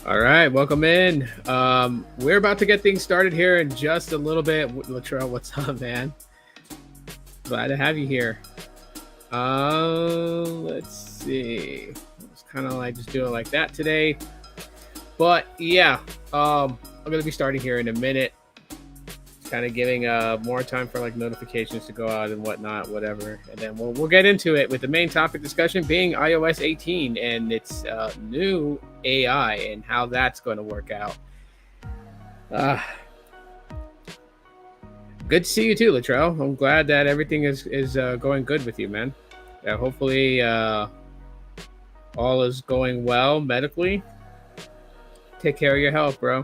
All right, welcome in. We're about to get things started here in just a little bit. Latrell, what's up, man? Glad to have you here. Let's see. It's kind of like just doing like that today, but yeah, I'm gonna be starting here in a minute. Kind of giving more time for like notifications to go out and whatnot, whatever, and then we'll get into it with the main topic discussion being iOS 18 and its new AI and how that's going to work out. Uh, Good to see you too, Latrell. I'm glad that everything is going good with you, man. Hopefully, all is going well medically. Take care of your health, bro.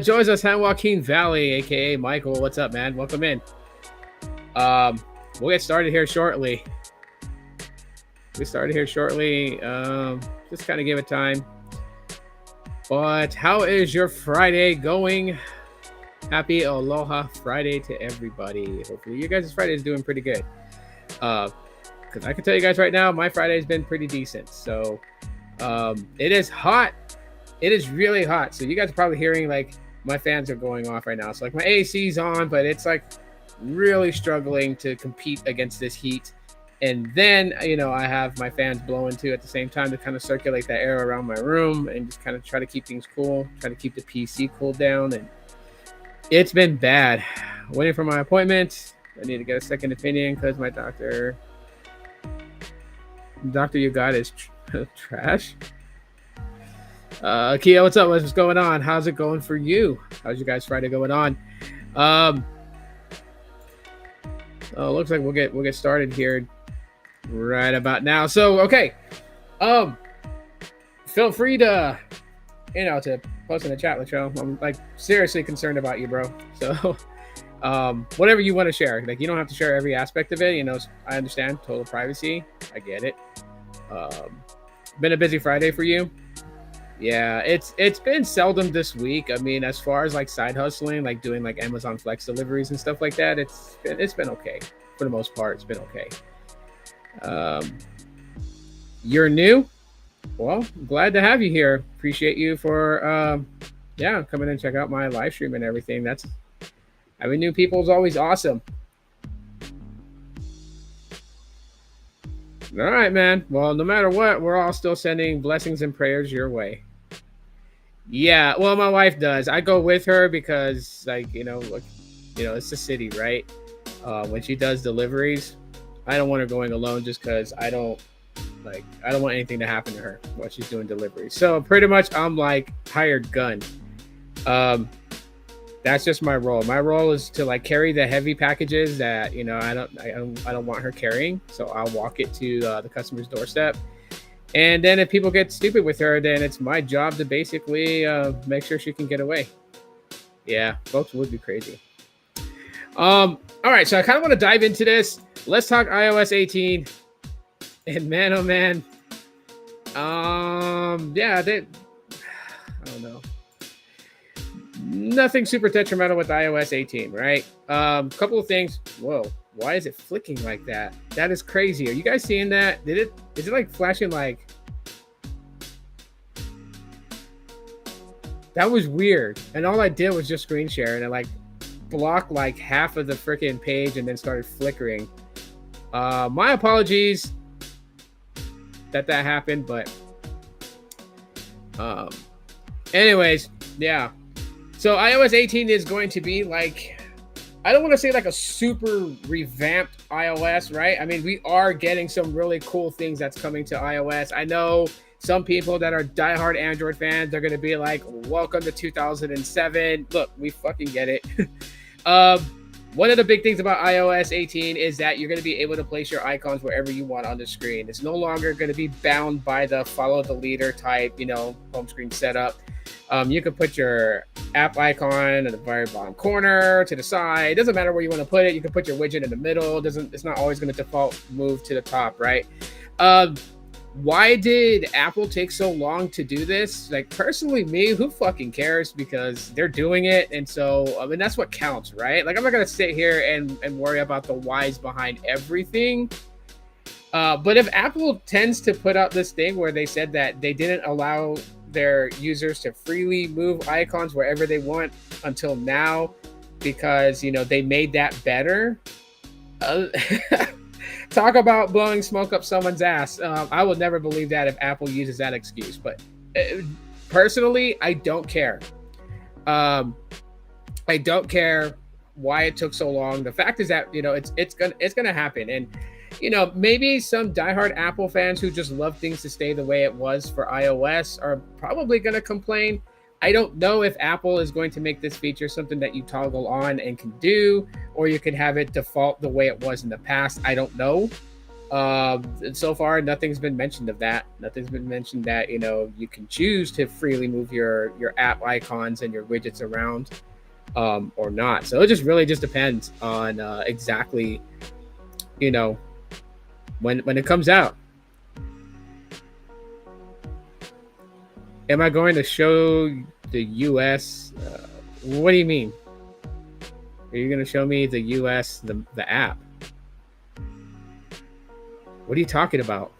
Joins us San Joaquin Valley, aka Michael. What's up, man? Welcome in. We'll get started here shortly. Just kind of give it time. But how is your Friday going? Happy Aloha Friday to everybody. Hopefully you guys' Friday is doing pretty good. Because I can tell you guys right now, my Friday has been pretty decent. So it is hot. It is really hot. So you guys are probably hearing like my fans are going off right now. So like my AC's on, but it's like really struggling to compete against this heat. And then, I have my fans blowing too at the same time to kind of circulate that air around my room and just kind of try to keep things cool, try to keep the PC cooled down. And it's been bad. Waiting for my appointment. I need to get a second opinion because my doctor you got is trash. Kia, what's up? What's going on? How's it going for you? How's your guys' Friday going on? Looks like we'll get started here right about now. So, okay. Feel free to to post in the chat, Latrell. I'm like seriously concerned about you, bro. So, whatever you want to share. Like you don't have to share every aspect of it. I understand total privacy. I get it. Been a busy Friday for you. Yeah, it's been seldom this week. I mean, as far as like side hustling, like doing like Amazon Flex deliveries and stuff like that, it's been okay for the most part. It's been okay. You're new. Well, glad to have you here. Appreciate you for coming and check out my live stream and everything. Having new people is always awesome. All right, man. Well, no matter what, we're all still sending blessings and prayers your way. Yeah, well, my wife does. I go with her because, like, it's the city, right? When she does deliveries, I don't want her going alone just because I don't want anything to happen to her while she's doing deliveries. So pretty much, I'm like hired gun. That's just my role. My role is to like carry the heavy packages that I don't want her carrying. So I'll walk it to the customer's doorstep. And then if people get stupid with her, then it's my job to basically make sure she can get away. Yeah, folks would be crazy. All right, so I kind of want to dive into this. Let's talk iOS 18. And man, oh man, I don't know. Nothing super detrimental with iOS 18, right? Couple of things. Whoa, why is it flicking like that? That is crazy. Are you guys seeing that? Is it like flashing like? That was weird. And all I did was just screen share and it like blocked like half of the freaking page and then started flickering. My apologies that happened, but anyways, yeah. So iOS 18 is going to be like, I don't want to say like a super revamped iOS, right? I mean, we are getting some really cool things that's coming to iOS. I know some people that are diehard Android fans are going to be like, welcome to 2007. Look, we fucking get it. One of the big things about iOS 18 is that you're going to be able to place your icons wherever you want on the screen. It's no longer going to be bound by the follow the leader type, home screen setup. You can put your app icon at the very bottom corner, to the side. It doesn't matter where you want to put it. You can put your widget in the middle. It's not always going to default move to the top, right? Why did Apple take so long to do this? Like, personally, me, who fucking cares? Because they're doing it. And so, I mean, that's what counts, right? Like, I'm not going to sit here and worry about the whys behind everything. But if Apple tends to put out this thing where they said that they didn't allow their users to freely move icons wherever they want until now, because they made that better. Uh, Talk about blowing smoke up someone's ass. I would never believe that if Apple uses that excuse. But personally, I don't care. Um, I don't care why it took so long. The fact is that it's gonna happen, and maybe some diehard Apple fans who just love things to stay the way it was for iOS are probably gonna complain. I don't know if Apple is going to make this feature something that you toggle on and can do, or you can have it default the way it was in the past. I don't know. And so far, nothing's been mentioned of that. Nothing's been mentioned that you can choose to freely move your app icons and your widgets around, or not. So it just really just depends on exactly when it comes out. Am I going to show the US? What do you mean? Are you going to show me the US, the app? What are you talking about?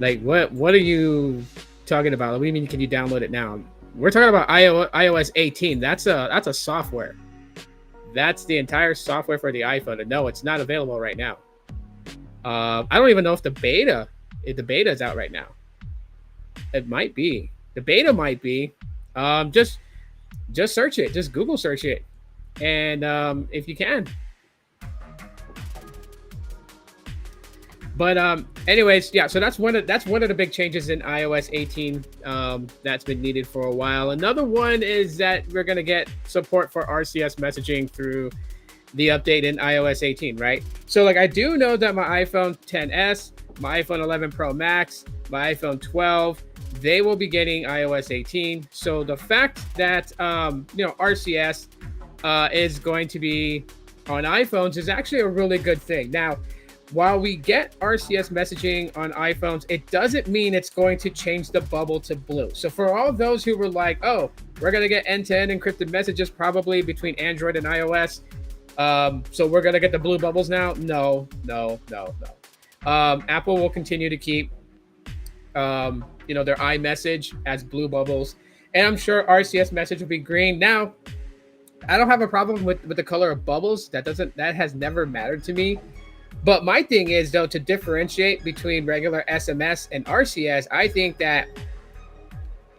Like, what are you talking about? What do you mean, can you download it now? We're talking about iOS 18. That's a software. That's the entire software for the iPhone. And no, it's not available right now. I don't even know if the beta is out right now. It might be. The beta might be. Just search it. Just Google search it, and if you can. But anyways, yeah. So that's one of the big changes in iOS 18 that's been needed for a while. Another one is that we're gonna get support for RCS messaging through the update in iOS 18, right? So like I do know that my iPhone XS, my iPhone 11 Pro Max, my iPhone 12, they will be getting iOS 18. So the fact that RCS is going to be on iPhones is actually a really good thing. Now, while we get RCS messaging on iPhones, it doesn't mean it's going to change the bubble to blue. So for all those who were like, oh, we're going to get end-to-end encrypted messages probably between Android and iOS, so we're going to get the blue bubbles now? No. Apple will continue to keep their iMessage as blue bubbles, and I'm sure RCS message will be green. Now, I don't have a problem with the color of bubbles. That has never mattered to me. But my thing is, though, to differentiate between regular SMS and RCS, I think that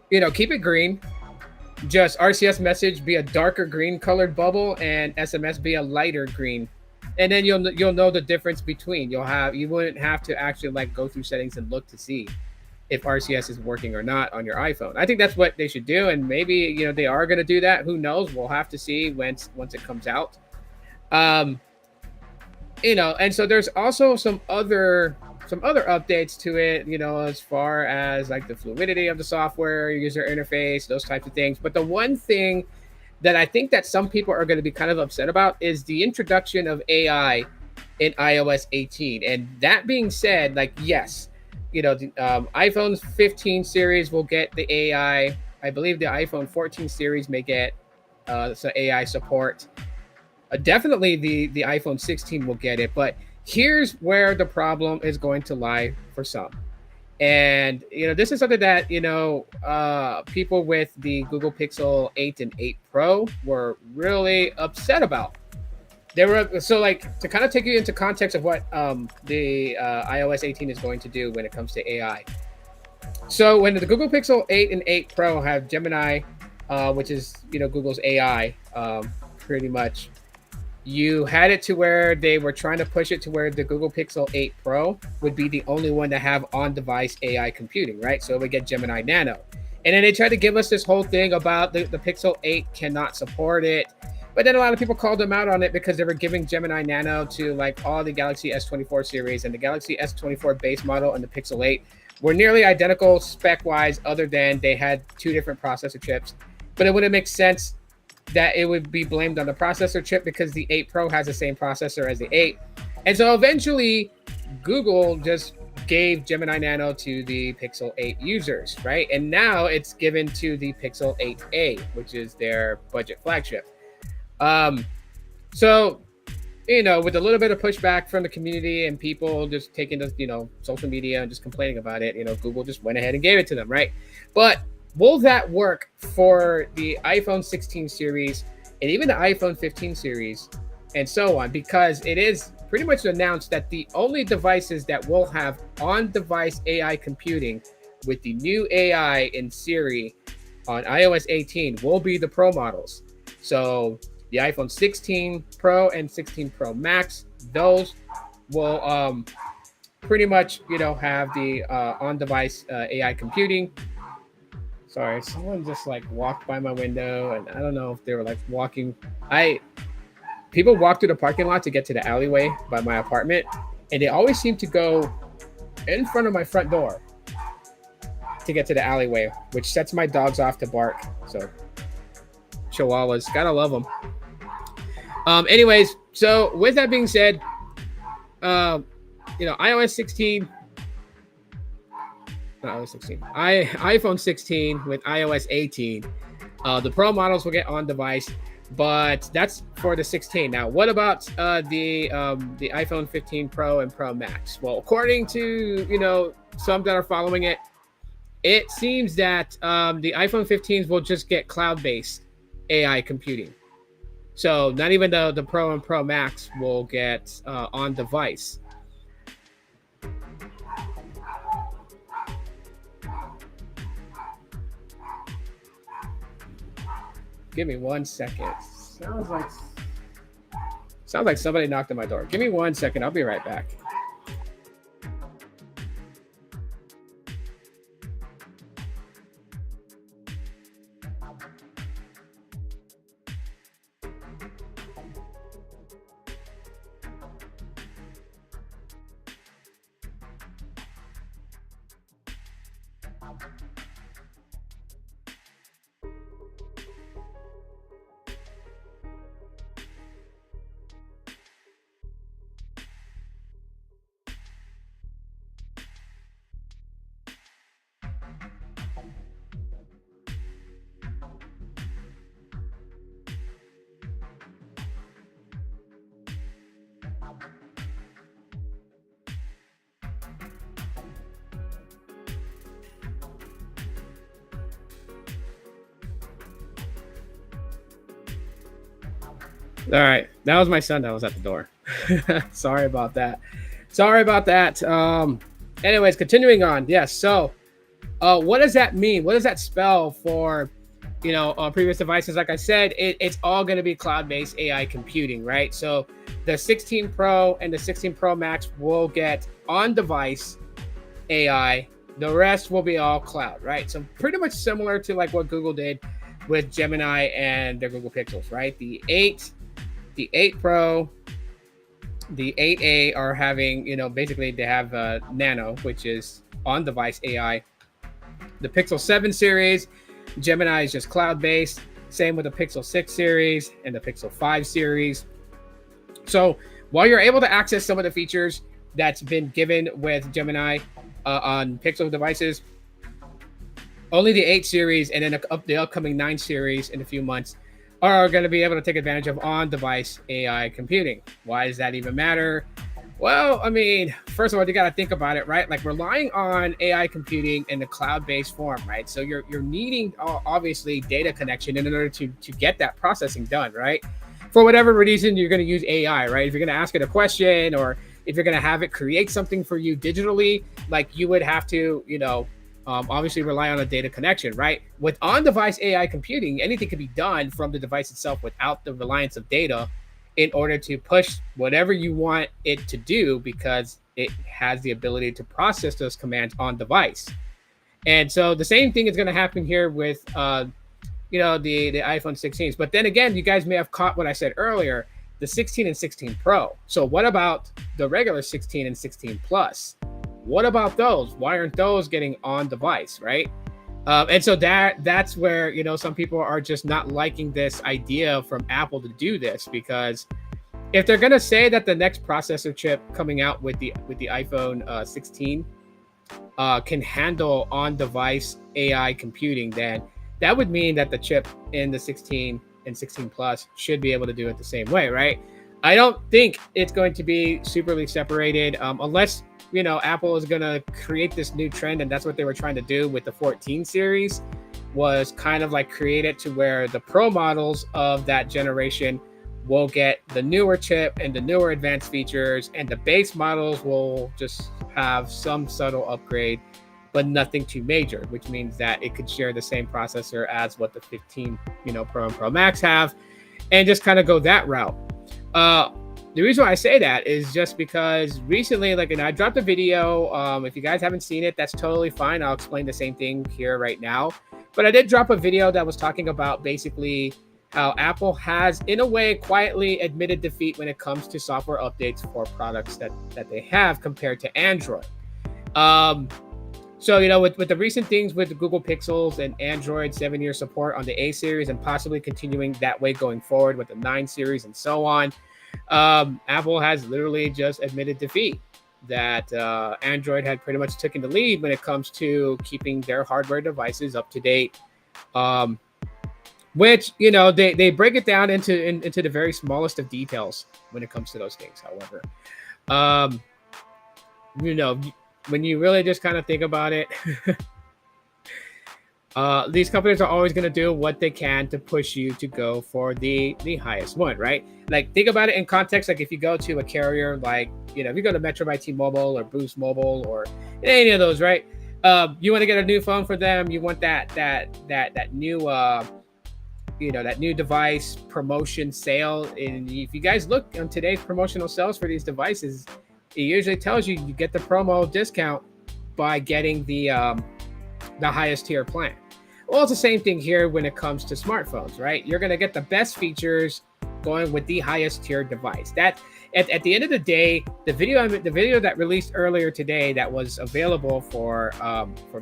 keep it green. Just RCS message be a darker green colored bubble, and SMS be a lighter green. And then you'll know the difference between. You wouldn't have to actually go through settings and look to see if RCS is working or not on your iPhone. I think that's what they should do, and maybe they are going to do that. Who knows? We'll have to see once it comes out. And so there's also some other updates to it, as far as the fluidity of the software, user interface, those types of things. But the one thing that I think that some people are going to be kind of upset about is the introduction of AI in iOS 18. And that being said, yes, the iPhone 15 series will get the AI. I believe the iPhone 14 series may get some AI support. Definitely the iPhone 16 will get it. But here's where the problem is going to lie for some. And, this is something that, people with the Google Pixel 8 and 8 Pro were really upset about. They were to kind of take you into context of what the iOS 18 is going to do when it comes to AI. So when the Google Pixel 8 and 8 Pro have Gemini, which is Google's AI, pretty much, you had it to where they were trying to push it to where the Google Pixel 8 Pro would be the only one to have on-device AI computing, right? So it would get Gemini Nano. And then they tried to give us this whole thing about the Pixel 8 cannot support it. But then a lot of people called them out on it because they were giving Gemini Nano to all the Galaxy S24 series, and the Galaxy S24 base model and the Pixel 8 were nearly identical spec-wise, other than they had two different processor chips. But it wouldn't make sense that it would be blamed on the processor chip because the 8 Pro has the same processor as the 8. And so eventually Google just gave Gemini Nano to the Pixel 8 users, right? And now it's given to the Pixel 8a, which is their budget flagship. So with a little bit of pushback from the community and people just taking the, social media and just complaining about it, Google just went ahead and gave it to them, right? But will that work for the iPhone 16 series and even the iPhone 15 series and so on? Because it is pretty much announced that the only devices that will have on-device AI computing with the new AI in Siri on iOS 18 will be the Pro models. So the iPhone 16 Pro and 16 Pro Max, those will pretty much, have the on-device AI computing. Sorry, someone just like walked by my window, and I don't know if they were like walking. People walk through the parking lot to get to the alleyway by my apartment, and they always seem to go in front of my front door to get to the alleyway, which sets my dogs off to bark. So Chihuahuas, gotta love them. Anyways, so with that being said, iOS 16, not iOS 16, iPhone 16 with iOS 18, the Pro models will get on device, but that's for the 16. Now, what about the iPhone 15 Pro and Pro Max? Well, according to some that are following it, it seems that the iPhone 15s will just get cloud-based AI computing. So not even the Pro and Pro Max will get on device. Give me 1 second. Sounds like somebody knocked on my door. Give me 1 second. I'll be right back. All right, that was my son that was at the door. Sorry about that. Anyways, continuing on. Yes. So, what does that mean? What does that spell for, previous devices? Like I said, it's all going to be cloud-based AI computing, right? So, the 16 Pro and the 16 Pro Max will get on-device AI. The rest will be all cloud, right? So, pretty much similar to like what Google did with Gemini and their Google Pixels, right? The 8 Pro, the 8A are having, basically they have Nano, which is on-device AI. The Pixel 7 series, Gemini is just cloud-based. Same with the Pixel 6 series and the Pixel 5 series. So while you're able to access some of the features that's been given with Gemini on Pixel devices, only the 8 series and then the upcoming 9 series in a few months are going to be able to take advantage of on-device AI computing. Why does that even matter? Well, I mean, first of all, you got to think about it, right? Like relying on AI computing in the cloud-based form, right? So you're needing obviously data connection in order to get that processing done, right? For whatever reason, you're going to use AI, right? If you're going to ask it a question or if you're going to have it create something for you digitally, like you would have to, obviously rely on a data connection, right? With on-device AI computing, anything can be done from the device itself without the reliance of data in order to push whatever you want it to do because it has the ability to process those commands on device. And so the same thing is going to happen here with, the iPhone 16s. But then again, you guys may have caught what I said earlier, the 16 and 16 Pro. So what about the regular 16 and 16 Plus? What about those? Why aren't those getting on device, right? And so that's where, some people are just not liking this idea from Apple to do this, because if they're going to say that the next processor chip coming out with the iPhone 16 can handle on-device AI computing, then that would mean that the chip in the 16 and 16 Plus should be able to do it the same way, right? I don't think it's going to be superly separated, unless Apple is going to create this new trend, and that's what they were trying to do with the 14 series, was kind of like create it to where the pro models of that generation will get the newer chip and the newer advanced features, and the base models will just have some subtle upgrade, but nothing too major, which means that it could share the same processor as what the 15, Pro and Pro Max have, and just kind of go that route. Uh, the reason why I say that is just because recently, like, and I dropped a video. If you guys haven't seen it, that's totally fine. I'll explain the same thing here right now. But I did drop a video that was talking about basically how Apple has, in a way, quietly admitted defeat when it comes to software updates for products that they have compared to Android. Um, so, with the recent things with the Google Pixels and Android 7-year support on the A series, and possibly continuing that way going forward with the 9 series and so on, Apple has literally just admitted defeat, that Android had pretty much taken the lead when it comes to keeping their hardware devices up to date. Um, which, they break it down into the very smallest of details when it comes to those things, however. Um, you know, when you really just kind of think about it, these companies are always going to do what they can to push you to go for the highest one, right? Like, think about it in context. Like, if you go to a carrier, like, if you go to Metro by T-Mobile or Boost Mobile or any of those, right? You want to get a new phone for them. You want that new that new device promotion sale. And if you guys look on today's promotional sales for these devices, it usually tells you get the promo discount by getting the highest tier plan. Well, it's the same thing here when it comes to smartphones, right? You're going to get the best features going with the highest tier device. That at the end of the day, the video that released earlier today that was available for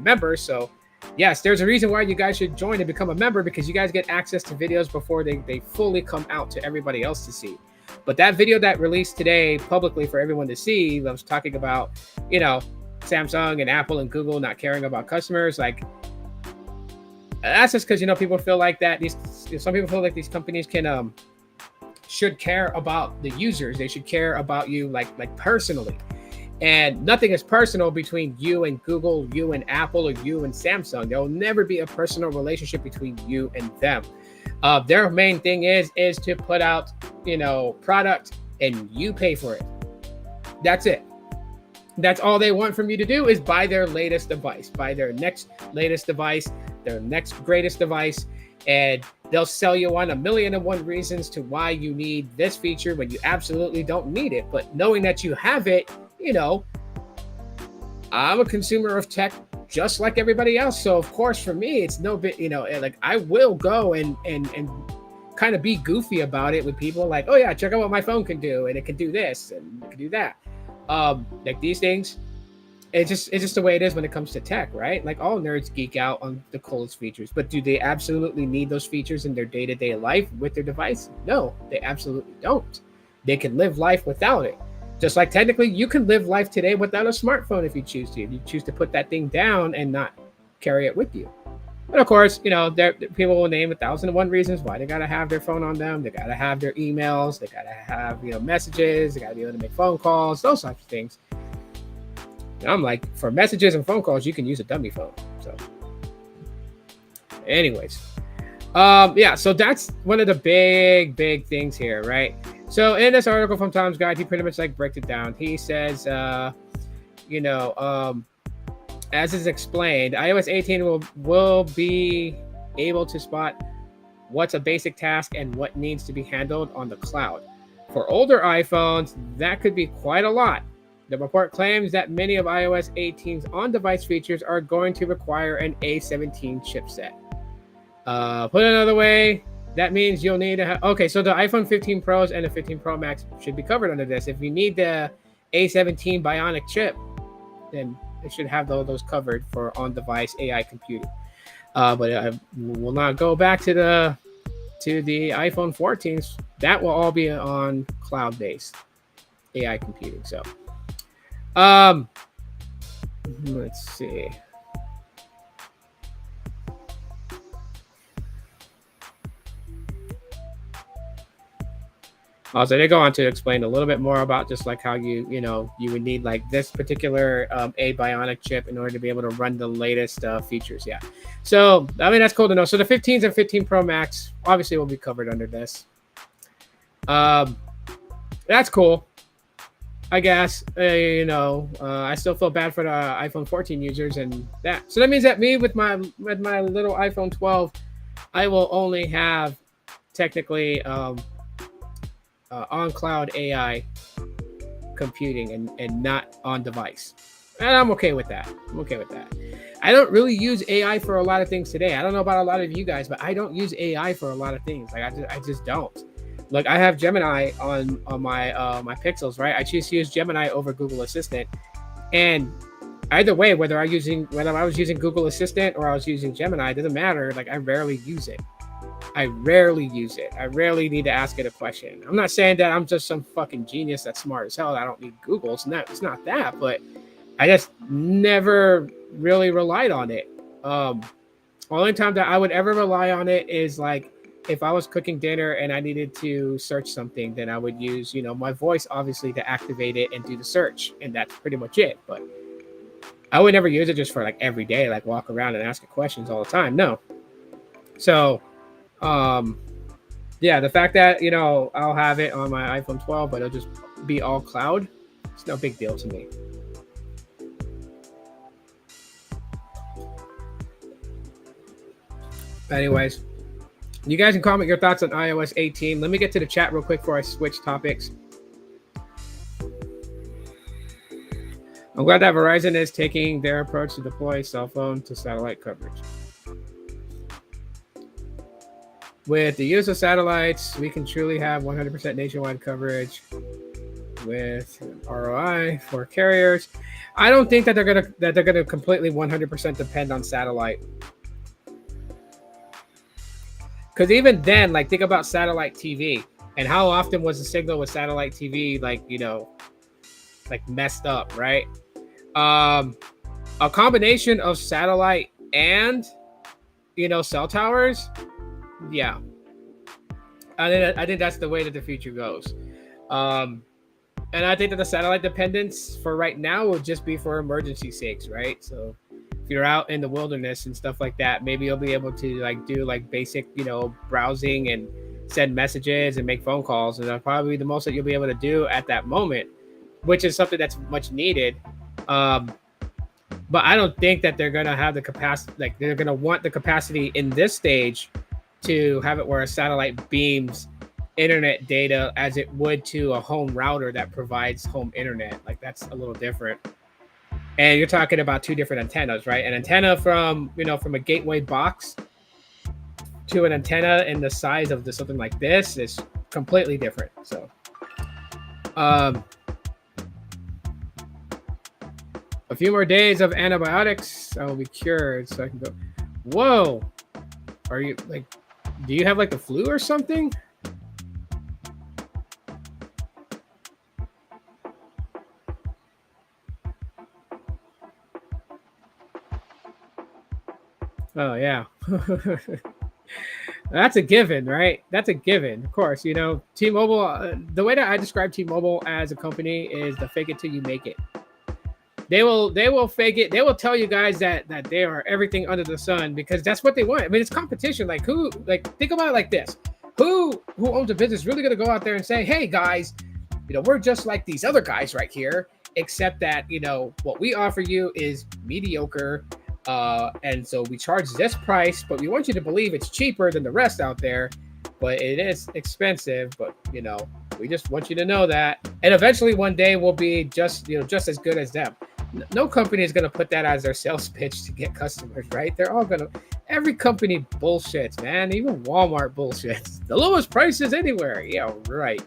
members. So yes, there's a reason why you guys should join and become a member, because you guys get access to videos before they fully come out to everybody else to see. But that video that released today publicly for everyone to see, I was talking about, Samsung and Apple and Google not caring about customers. Like, that's just because people feel like that some people feel like these companies should care about the users. They should care about you like personally, and nothing is personal between you and Google, you and Apple, or you and Samsung. There will never be a personal relationship between you and them. Their main thing is to put out product, and you pay for it. That's it. That's all they want from you to do, is buy their latest device, buy their next latest device, their next greatest device, and they'll sell you on 1,000,001 reasons to why you need this feature when you absolutely don't need it. But knowing that you have it, I'm a consumer of tech just like everybody else. So of course, for me, it's no bit, like, I will go and kind of be goofy about it with people, like, oh yeah, check out what my phone can do, and it can do this and it can do that. Like, these things, it's just the way it is when it comes to tech, right? Like, all nerds geek out on the coolest features, but do they absolutely need those features in their day-to-day life with their device? No, they absolutely don't. They can live life without it. Just like technically you can live life today without a smartphone if you choose to. If you choose to put that thing down and not carry it with you. But of course, people will name 1,001 reasons why they gotta have their phone on them. They gotta have their emails. They gotta have messages. They gotta be able to make phone calls. Those types of things. And I'm like, for messages and phone calls, you can use a dummy phone. So, anyways, yeah. So that's one of the big things here, right? So in this article from Tom's Guide, he pretty much like breaks it down. He says, as is explained, iOS 18 will be able to spot what's a basic task and what needs to be handled on the cloud. For older iPhones, that could be quite a lot. The report claims that many of iOS 18's on-device features are going to require an A17 chipset. Put another way, that means you'll need to have... Okay, so the iPhone 15 Pros and the 15 Pro Max should be covered under this. If you need the A17 Bionic chip, then it should have those covered for on-device AI computing. But I will not go back to the iPhone 14s. That will all be on cloud-based AI computing. So, let's see. Also, they go on to explain a little bit more about just like how you would need like this particular a bionic chip in order to be able to run the latest features. Yeah, so I mean that's cool to know. So the 15s and 15 Pro Max obviously will be covered under this. Um, that's cool. I guess I still feel bad for the iPhone 14 users and that. So that means that me with my little iPhone 12, I will only have technically on cloud AI computing and not on device. And I'm okay with that. I'm okay with that. I don't really use AI for a lot of things today. I don't know about a lot of you guys, but I don't use AI for a lot of things. Like I just don't. Like I have Gemini on my Pixels, right? I choose to use Gemini over Google Assistant, and either way, whether I was using Google Assistant or I was using Gemini, it doesn't matter. Like I rarely use it. I rarely use it. I rarely need to ask it a question. I'm not saying that I'm just some fucking genius that's smart as hell. I don't need Google. It's not that, but I just never really relied on it. Only time that I would ever rely on it is like if I was cooking dinner and I needed to search something, then I would use, my voice obviously to activate it and do the search, and that's pretty much it. But I would never use it just for like every day, like walk around and ask it questions all the time. No. So, um, yeah, the fact that I'll have it on my iPhone 12, but it'll just be all cloud. It's no big deal to me. Anyways, you guys can comment your thoughts on iOS 18. Let me get to the chat real quick before I switch topics. I'm glad that Verizon is taking their approach to deploy cell phone to satellite coverage. With the use of satellites, we can truly have 100% nationwide coverage with ROI for carriers. I don't think that they're gonna completely 100% depend on satellite. Because even then, like think about satellite TV and how often was the signal with satellite TV like messed up, right? A combination of satellite and cell towers, yeah. I think that's the way that the future goes. Um, and I think that the satellite dependence for right now will just be for emergency sakes, right? So if you're out in the wilderness and stuff like that, maybe you'll be able to like do like basic, browsing and send messages and make phone calls, and that's probably the most that you'll be able to do at that moment, which is something that's much needed. Um, but I don't think that they're gonna have the capacity, like they're gonna want the capacity in this stage to have it where a satellite beams internet data as it would to a home router that provides home internet. Like that's a little different. And you're talking about two different antennas, right? An antenna from a gateway box to an antenna in the size of something like this is completely different. So, um, a few more days of antibiotics, I will be cured. So I can go. Whoa, are you like? Do you have like the flu or something? Oh yeah. That's a given, right? That's a given. Of course, T-Mobile. The way that I describe T-Mobile as a company is the fake it till you make it. They will fake it. They will tell you guys that they are everything under the sun because that's what they want. I mean, it's competition. Like think about it like this: who owns a business really going to go out there and say, "Hey guys, we're just like these other guys right here, except that what we offer you is mediocre." And so we charge this price, but we want you to believe it's cheaper than the rest out there, but it is expensive. But we just want you to know that, and eventually one day we'll be just as good as them. No company is going to put that as their sales pitch to get customers, right? They're all going to. Every company bullshits, man. Even Walmart bullshits. The lowest prices anywhere. Yeah, right.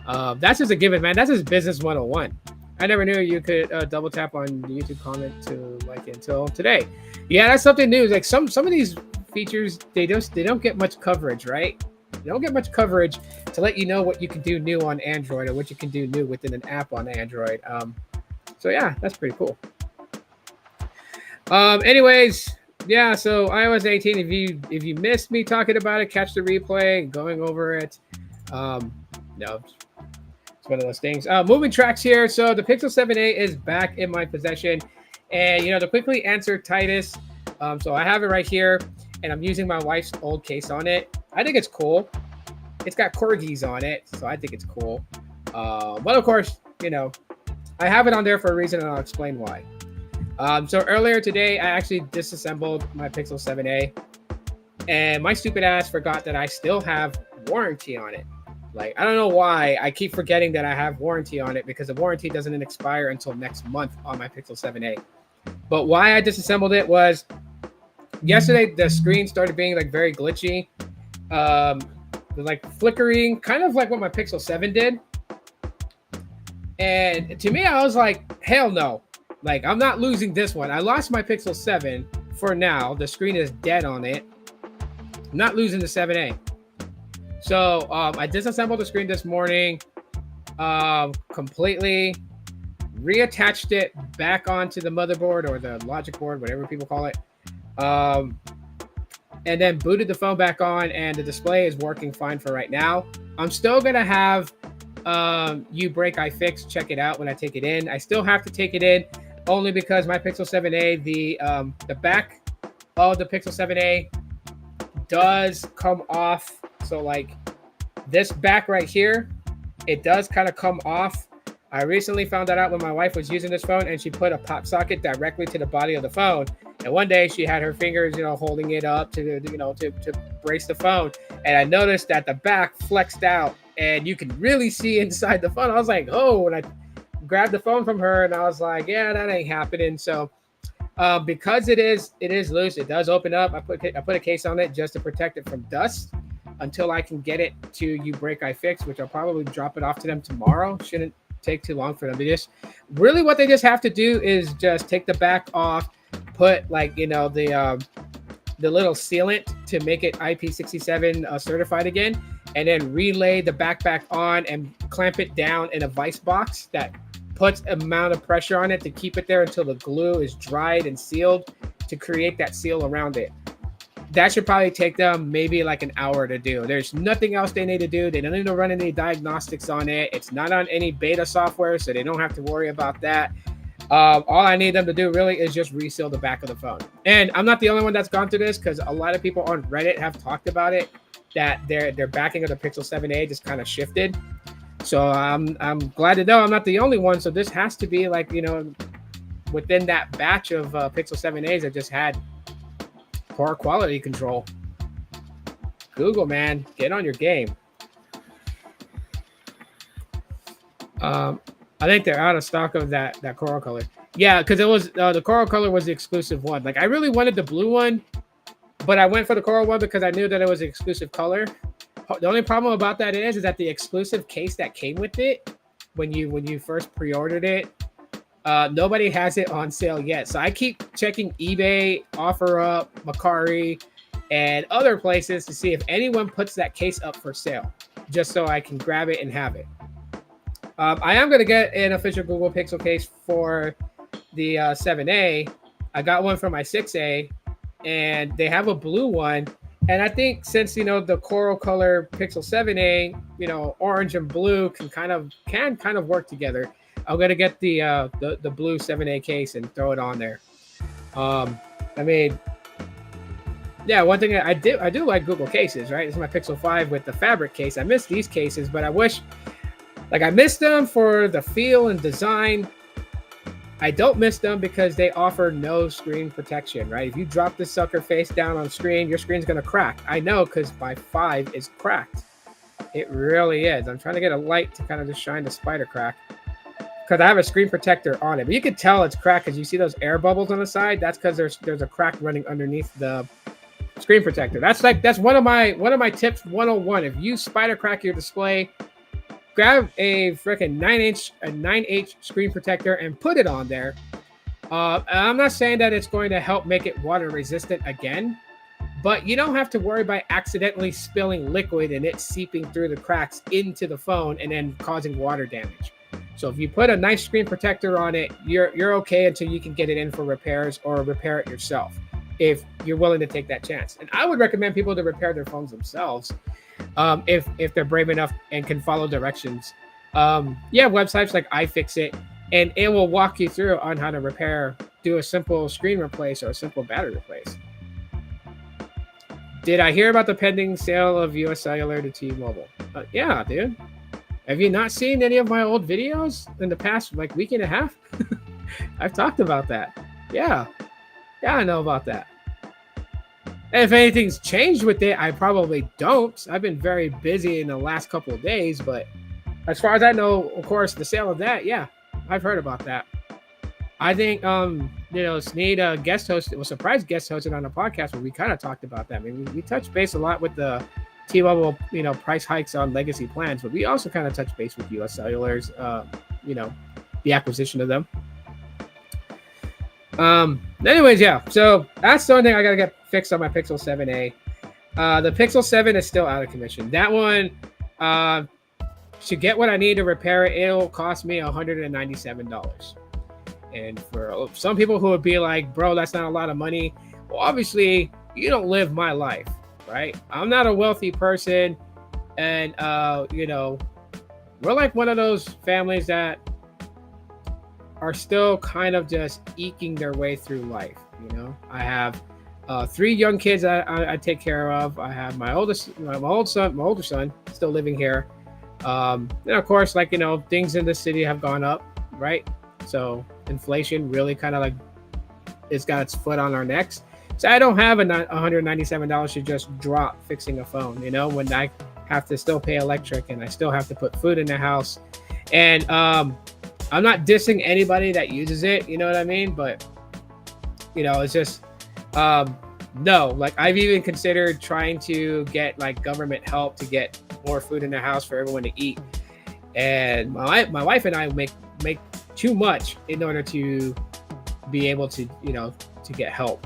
That's just a given, man. That's just business 101. I never knew you could double tap on the YouTube comment to like it until today. Yeah, that's something new. Like some of these features, they don't get much coverage, right? They don't get much coverage to let you know what you can do new on Android or what you can do new within an app on Android. So yeah, that's pretty cool. Anyways, yeah. So iOS 18. If you missed me talking about it, catch the replay, going over it. No, it's one of those things. Moving tracks here. So the Pixel 7a is back in my possession. And, to quickly answer Titus, so I have it right here, and I'm using my wife's old case on it. I think it's cool. It's got corgis on it, so I think it's cool. But of course, I have it on there for a reason, and I'll explain why. So earlier today, I actually disassembled my Pixel 7a, and my stupid ass forgot that I still have warranty on it. Like, I don't know why I keep forgetting that I have warranty on it, because the warranty doesn't expire until next month on my Pixel 7a. But why I disassembled it was yesterday the screen started being like very glitchy, like flickering, kind of like what my Pixel 7 did. And to me, I was like, hell no. Like, I'm not losing this one. I lost my Pixel 7 for now. The screen is dead on it. I'm not losing the 7a. So I disassembled the screen this morning, completely reattached it back onto the motherboard or the logic board, whatever people call it, and then booted the phone back on, and the display is working fine for right now. I'm still gonna have you break iFix check it out when I take it in. I still have to take it in only because my Pixel 7a, the back of the Pixel 7a does come off. So like this back right here, it does kind of come off. I recently found that out when my wife was using this phone, and she put a pop socket directly to the body of the phone. And one day she had her fingers, holding it up to brace the phone. And I noticed that the back flexed out, and you can really see inside the phone. I was like, oh, and I grabbed the phone from her, and I was like, yeah, that ain't happening. So because it is loose, it does open up. I put a case on it just to protect it from dust until I can get it to You Break iFix, which I'll probably drop it off to them tomorrow. Shouldn't take too long for them to just really, what they just have to do is just take the back off, put like the little sealant to make it IP67 certified again, and then relay the back on and clamp it down in a vice box that puts amount of pressure on it to keep it there until the glue is dried and sealed to create that seal around it. That should probably take them maybe like an hour to do. There's nothing else they need to do. They don't need to run any diagnostics on it. It's not on any beta software, so they don't have to worry about that. All I need them to do really is just reseal the back of the phone. And I'm not the only one that's gone through this, because a lot of people on Reddit have talked about it, that their backing of the Pixel 7a just kind of shifted. So I'm glad to know I'm not the only one. So this has to be like, within that batch of Pixel 7a's that just had poor quality control. Google, man, get on your game. I think they're out of stock of that coral color. Yeah, because it was the coral color was the exclusive one. Like, I really wanted the blue one, but I went for the coral one because I knew that it was an exclusive color. The only problem about that is that the exclusive case that came with it, when you first pre-ordered it, nobody has it on sale yet. So I keep checking eBay, OfferUp, Mercari, and other places to see if anyone puts that case up for sale, just so I can grab it and have it. I am going to get an official Google Pixel case for the 7a. I got one for my 6a, and they have a blue one. And I think since, the coral color Pixel 7a, orange and blue can kind of work together, I'm going to get the blue 7a case and throw it on there. Yeah, one thing I do like Google cases, right? This is my Pixel 5 with the fabric case. I miss these cases, but I miss them for the feel and design. I don't miss them because they offer no screen protection, right? If you drop this sucker face down on screen, your screen's going to crack. I know, because my 5 is cracked. It really is. I'm trying to get a light to kind of just shine the spider crack, because I have a screen protector on it. But you can tell it's cracked because you see those air bubbles on the side. That's because there's a crack running underneath the screen protector. That's one of my tips 101. If you spider crack your display, grab a freaking 9H screen protector and put it on there. I'm not saying that it's going to help make it water resistant again, but you don't have to worry about accidentally spilling liquid and it seeping through the cracks into the phone and then causing water damage. So if you put a nice screen protector on it, you're okay until you can get it in for repairs or repair it yourself, if you're willing to take that chance. And I would recommend people to repair their phones themselves. if they're brave enough and can follow directions. Yeah, websites like iFixit, and it will walk you through on how to repair, do a simple screen replace or a simple battery replace. Did I hear about the pending sale of US Cellular to T-Mobile? Yeah, dude. Have you not seen any of my old videos in the past like week and a half? I've talked about that. Yeah, yeah, I know about that. And if anything's changed with it, I probably don't. I've been very busy in the last couple of days, but as far as I know, of course, the sale of that, yeah, I've heard about that. I think Sneed guest host was surprise guest hosted on a podcast where we kind of talked about that. I mean, we touched base a lot with the T-Mobile, price hikes on legacy plans, but we also kind of touched base with US Cellular's, the acquisition of them. Anyways, yeah. So that's the only thing I gotta get fixed on my Pixel 7a. The Pixel 7 is still out of commission. That one should get what I need to repair it. It'll cost me $197. And for some people who would be like, bro, that's not a lot of money. Well, obviously, you don't live my life, right? I'm not a wealthy person. And, we're like one of those families that are still kind of just eking their way through life. I have 3 young kids that I take care of. I have my older son still living here. And of course, things in the city have gone up, right? So inflation really kind of it's got its foot on our necks. So I don't have $197 to just drop fixing a phone, when I have to still pay electric and I still have to put food in the house. And I'm not dissing anybody that uses it, you know what I mean? But, it's just, no, I've even considered trying to get government help to get more food in the house for everyone to eat. And my wife and I make too much in order to be able to, to get help.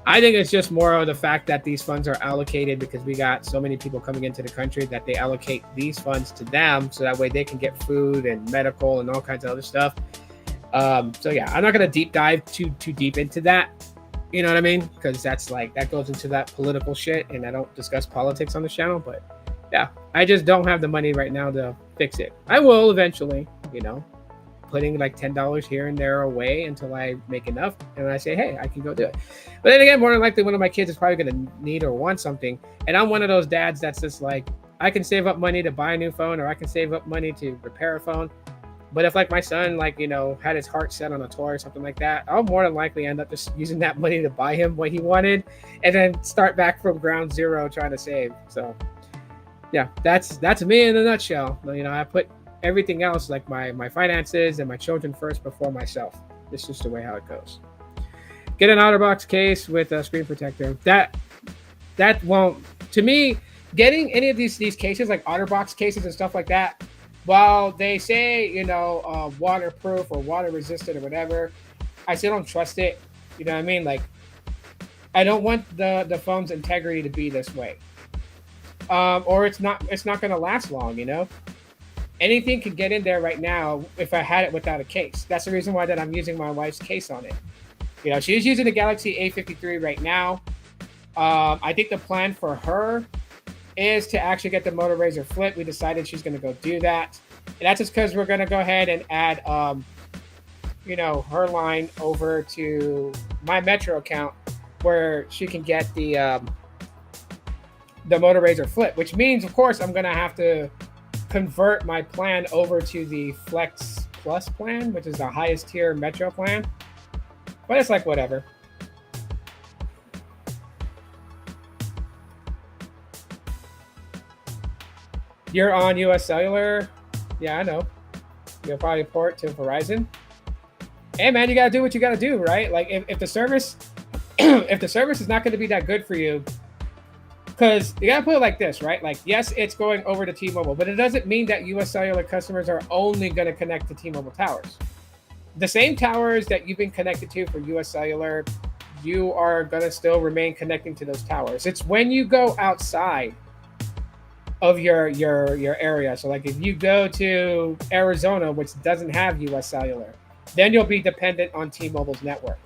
I think it's just more of the fact that these funds are allocated because we got so many people coming into the country that they allocate these funds to them so that way they can get food and medical and all kinds of other stuff. So yeah, I'm not going to deep dive too deep into that. You know what I mean? Because that's that goes into that political shit, and I don't discuss politics on the channel. But yeah, I just don't have the money right now to fix it. I will eventually, putting $10 here and there away until I make enough, and I say, hey, I can go do it. But then again, more than likely, one of my kids is probably going to need or want something, and I'm one of those dads that's just I can save up money to buy a new phone, or I can save up money to repair a phone. But if my son had his heart set on a toy or something like that, I'll more than likely end up just using that money to buy him what he wanted, and then start back from ground zero trying to save. So yeah, that's me in a nutshell. I put everything else, my finances and my children first before myself. It's just the way how it goes. Get an OtterBox case with a screen protector. That won't, to me, getting any of these cases like OtterBox cases and stuff like that, while they say waterproof or water resistant or whatever, I still don't trust it. You know what I mean? I don't want the phone's integrity to be this way, or it's not going to last long. Anything could get in there right now if I had it without a case. That's the reason why that I'm using my wife's case on it. She's using the Galaxy A53 right now. I think the plan for her is to actually get the Moto Razr Flip. We decided she's going to go do that. And that's just because we're going to go ahead and add, her line over to my Metro account where she can get the Moto Razr Flip, which means, of course, I'm going to have to convert my plan over to the Flex Plus plan, which is the highest tier Metro plan. But it's whatever. You're on US Cellular. Yeah, I know. You'll probably port to Verizon. Hey man, you gotta do what you gotta do, right? If the service if the service is not going to be that good for you, because you gotta put it like this, right? Yes, it's going over to T-Mobile, but it doesn't mean that US Cellular customers are only going to connect to T-Mobile towers. The same towers that you've been connected to for US Cellular, you are going to still remain connecting to those towers. It's when you go outside of your area. So if you go to Arizona, which doesn't have US Cellular, then you'll be dependent on T-Mobile's network.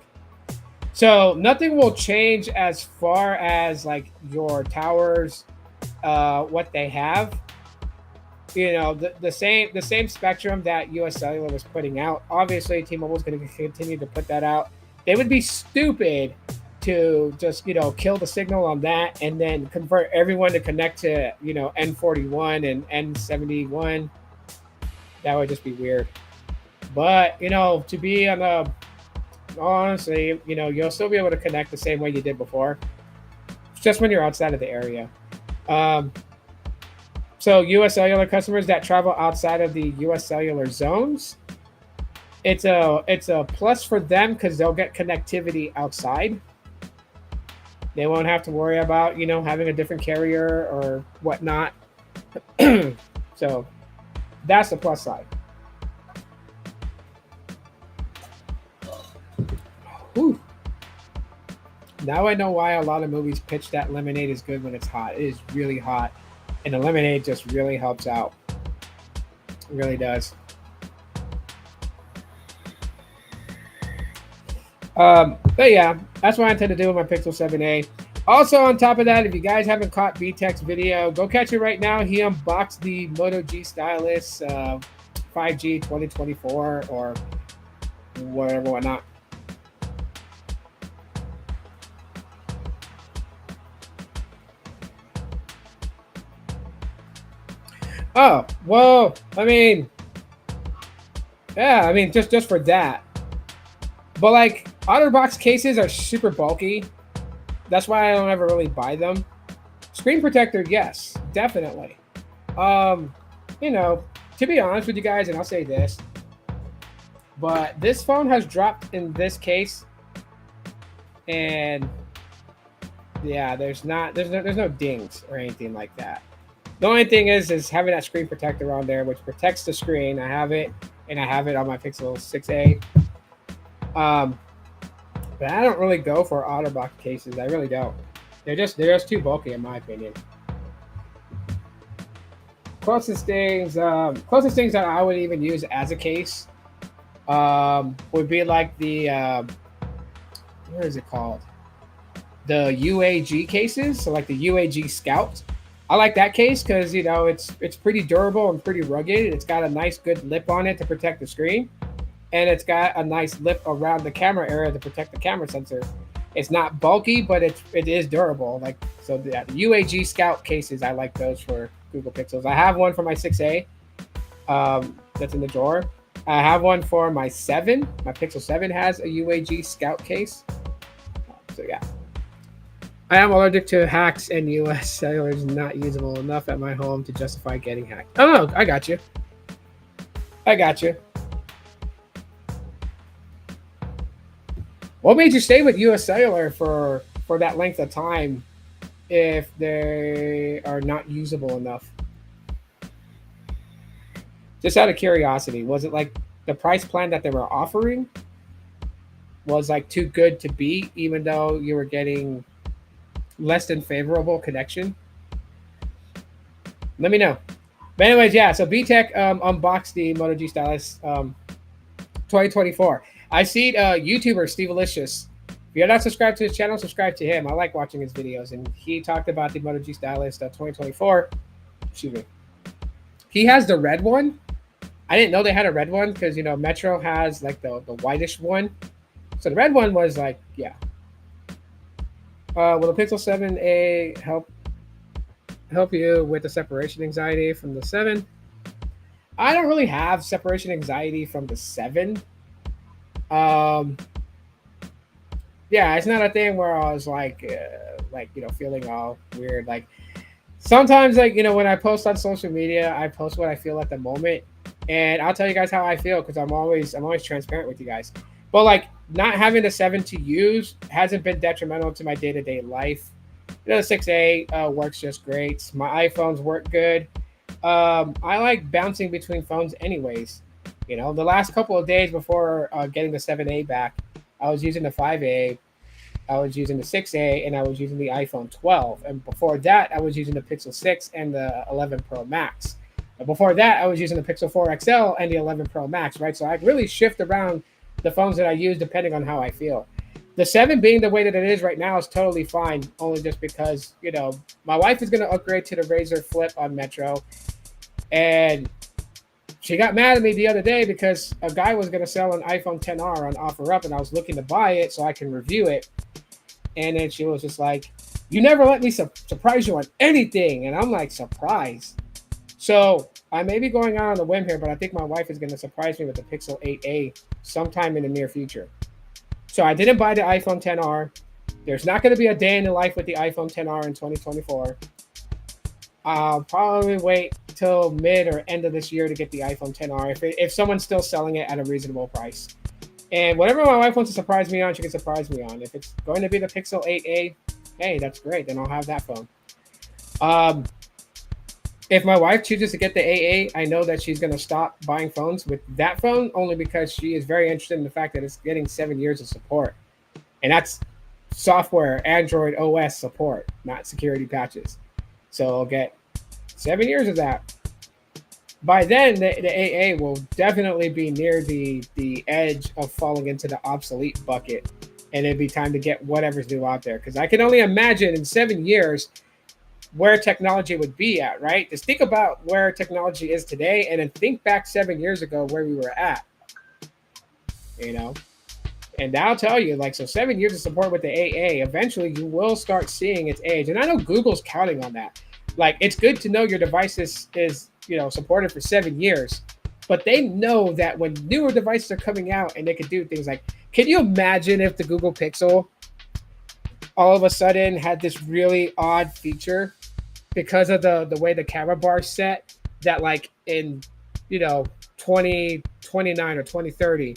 So nothing will change as far as your towers what they have, the same spectrum that US Cellular was putting out. Obviously, T-Mobile is going to continue to put that out. They would be stupid to just kill the signal on that and then convert everyone to connect to N41 and N71. That would just be weird. But to be on a honestly, you'll still be able to connect the same way you did before, just when you're outside of the area. Um, so US Cellular customers that travel outside of the US Cellular zones, it's a plus for them because they'll get connectivity outside. They won't have to worry about having a different carrier or whatnot. So that's the plus side. Whew. Now I know why a lot of movies pitch that lemonade is good when it's hot. It is really hot, and the lemonade just really helps out. It really does. But yeah, that's what I intend to do with my Pixel 7a. Also, on top of that, if you guys haven't caught B-Tech's video, go catch it right now. He unboxed the Moto G Stylus 5G 2024 or whatever, whatnot. Oh, well, I mean, yeah, I mean, just for that. But like, OtterBox cases are super bulky. That's why I don't ever really buy them. Screen protector, yes, definitely. Um, to be honest with you guys, and I'll say this, but this phone has dropped in this case, and yeah, there's no dings or anything like that. The only thing is having that screen protector on there, which protects the screen. I have it, and I have it on my Pixel 6a. Um, but I don't really go for OtterBox cases. I really don't. They're just too bulky in my opinion. Closest things that I would even use as a case would be like the what is it called? The UAG cases. So like the UAG Scout. I like that case because it's pretty durable and pretty rugged. It's got a nice good lip on it to protect the screen, and it's got a nice lip around the camera area to protect the camera sensor. It's not bulky, but it is durable. Like so, the UAG Scout cases, I like those for Google Pixels. I have one for my 6a, that's in the drawer. I have one for my 7. My Pixel 7 has a UAG Scout case. So yeah. I am allergic to hacks, and US Cellular is not usable enough at my home to justify getting hacked. Oh, no, I got you. What made you stay with US Cellular for that length of time if they are not usable enough? Just out of curiosity, was it like the price plan that they were offering was like too good to beat, even though you were getting less than favorable connection? Let me know. But anyways, yeah. So B-Tech unboxed the Moto G Stylus 2024. I see YouTuber Steve Alicious. If you're not subscribed to his channel, subscribe to him. I like watching his videos, and he talked about the Moto G Stylus 2024. Excuse me. He has the red one. I didn't know they had a red one because Metro has like the whitish one. So the red one was like, yeah. Will the Pixel 7a help you with the separation anxiety from the 7? I don't really have separation anxiety from the 7. Yeah, it's not a thing where I was like feeling all weird. Like sometimes, like when I post on social media, I post what I feel at the moment, and I'll tell you guys how I feel because I'm always transparent with you guys. But like not having the 7 to use hasn't been detrimental to my day-to-day life. The 6A works just great. My iPhones work good. I like bouncing between phones anyways. The last couple of days before getting the 7A back, I was using the 5A, I was using the 6A, and I was using the iPhone 12. And before that, I was using the Pixel 6 and the 11 Pro Max. And before that, I was using the Pixel 4 XL and the 11 Pro Max, right? So I really shift around the phones that I use depending on how I feel. The 7 being the way that it is right now is totally fine, only just because, my wife is going to upgrade to the Razor Flip on Metro. And she got mad at me the other day because a guy was going to sell an iPhone 10R on OfferUp, and I was looking to buy it so I can review it. And then she was just like, "You never let me surprise you on anything." And I'm like, "Surprise?" So I may be going out on a whim here, but I think my wife is going to surprise me with the Pixel 8a sometime in the near future. So I didn't buy the iPhone 10R. There's not going to be a day in the life with the iPhone 10R in 2024. I'll probably wait till mid or end of this year to get the iPhone 10R if someone's still selling it at a reasonable price. And whatever my wife wants to surprise me on, she can surprise me on. If it's going to be the Pixel 8a, hey, that's great. Then I'll have that phone. If my wife chooses to get the AA, I know that she's going to stop buying phones with that phone only because she is very interested in the fact that it's getting 7 years of support. And that's software, Android OS support, not security patches. So I'll get 7 years of that. By then, the AA will definitely be near the edge of falling into the obsolete bucket. And it'd be time to get whatever's new out there. Because I can only imagine in 7 years where technology would be at, right? Just think about where technology is today and then think back 7 years ago where we were at, And I'll tell you, so 7 years of support with the AA, eventually you will start seeing its age. And I know Google's counting on that. It's good to know your device is supported for 7 years. But they know that when newer devices are coming out and they can do things like, can you imagine if the Google Pixel all of a sudden had this really odd feature because of the way the camera bar is set that in 2029 or 2030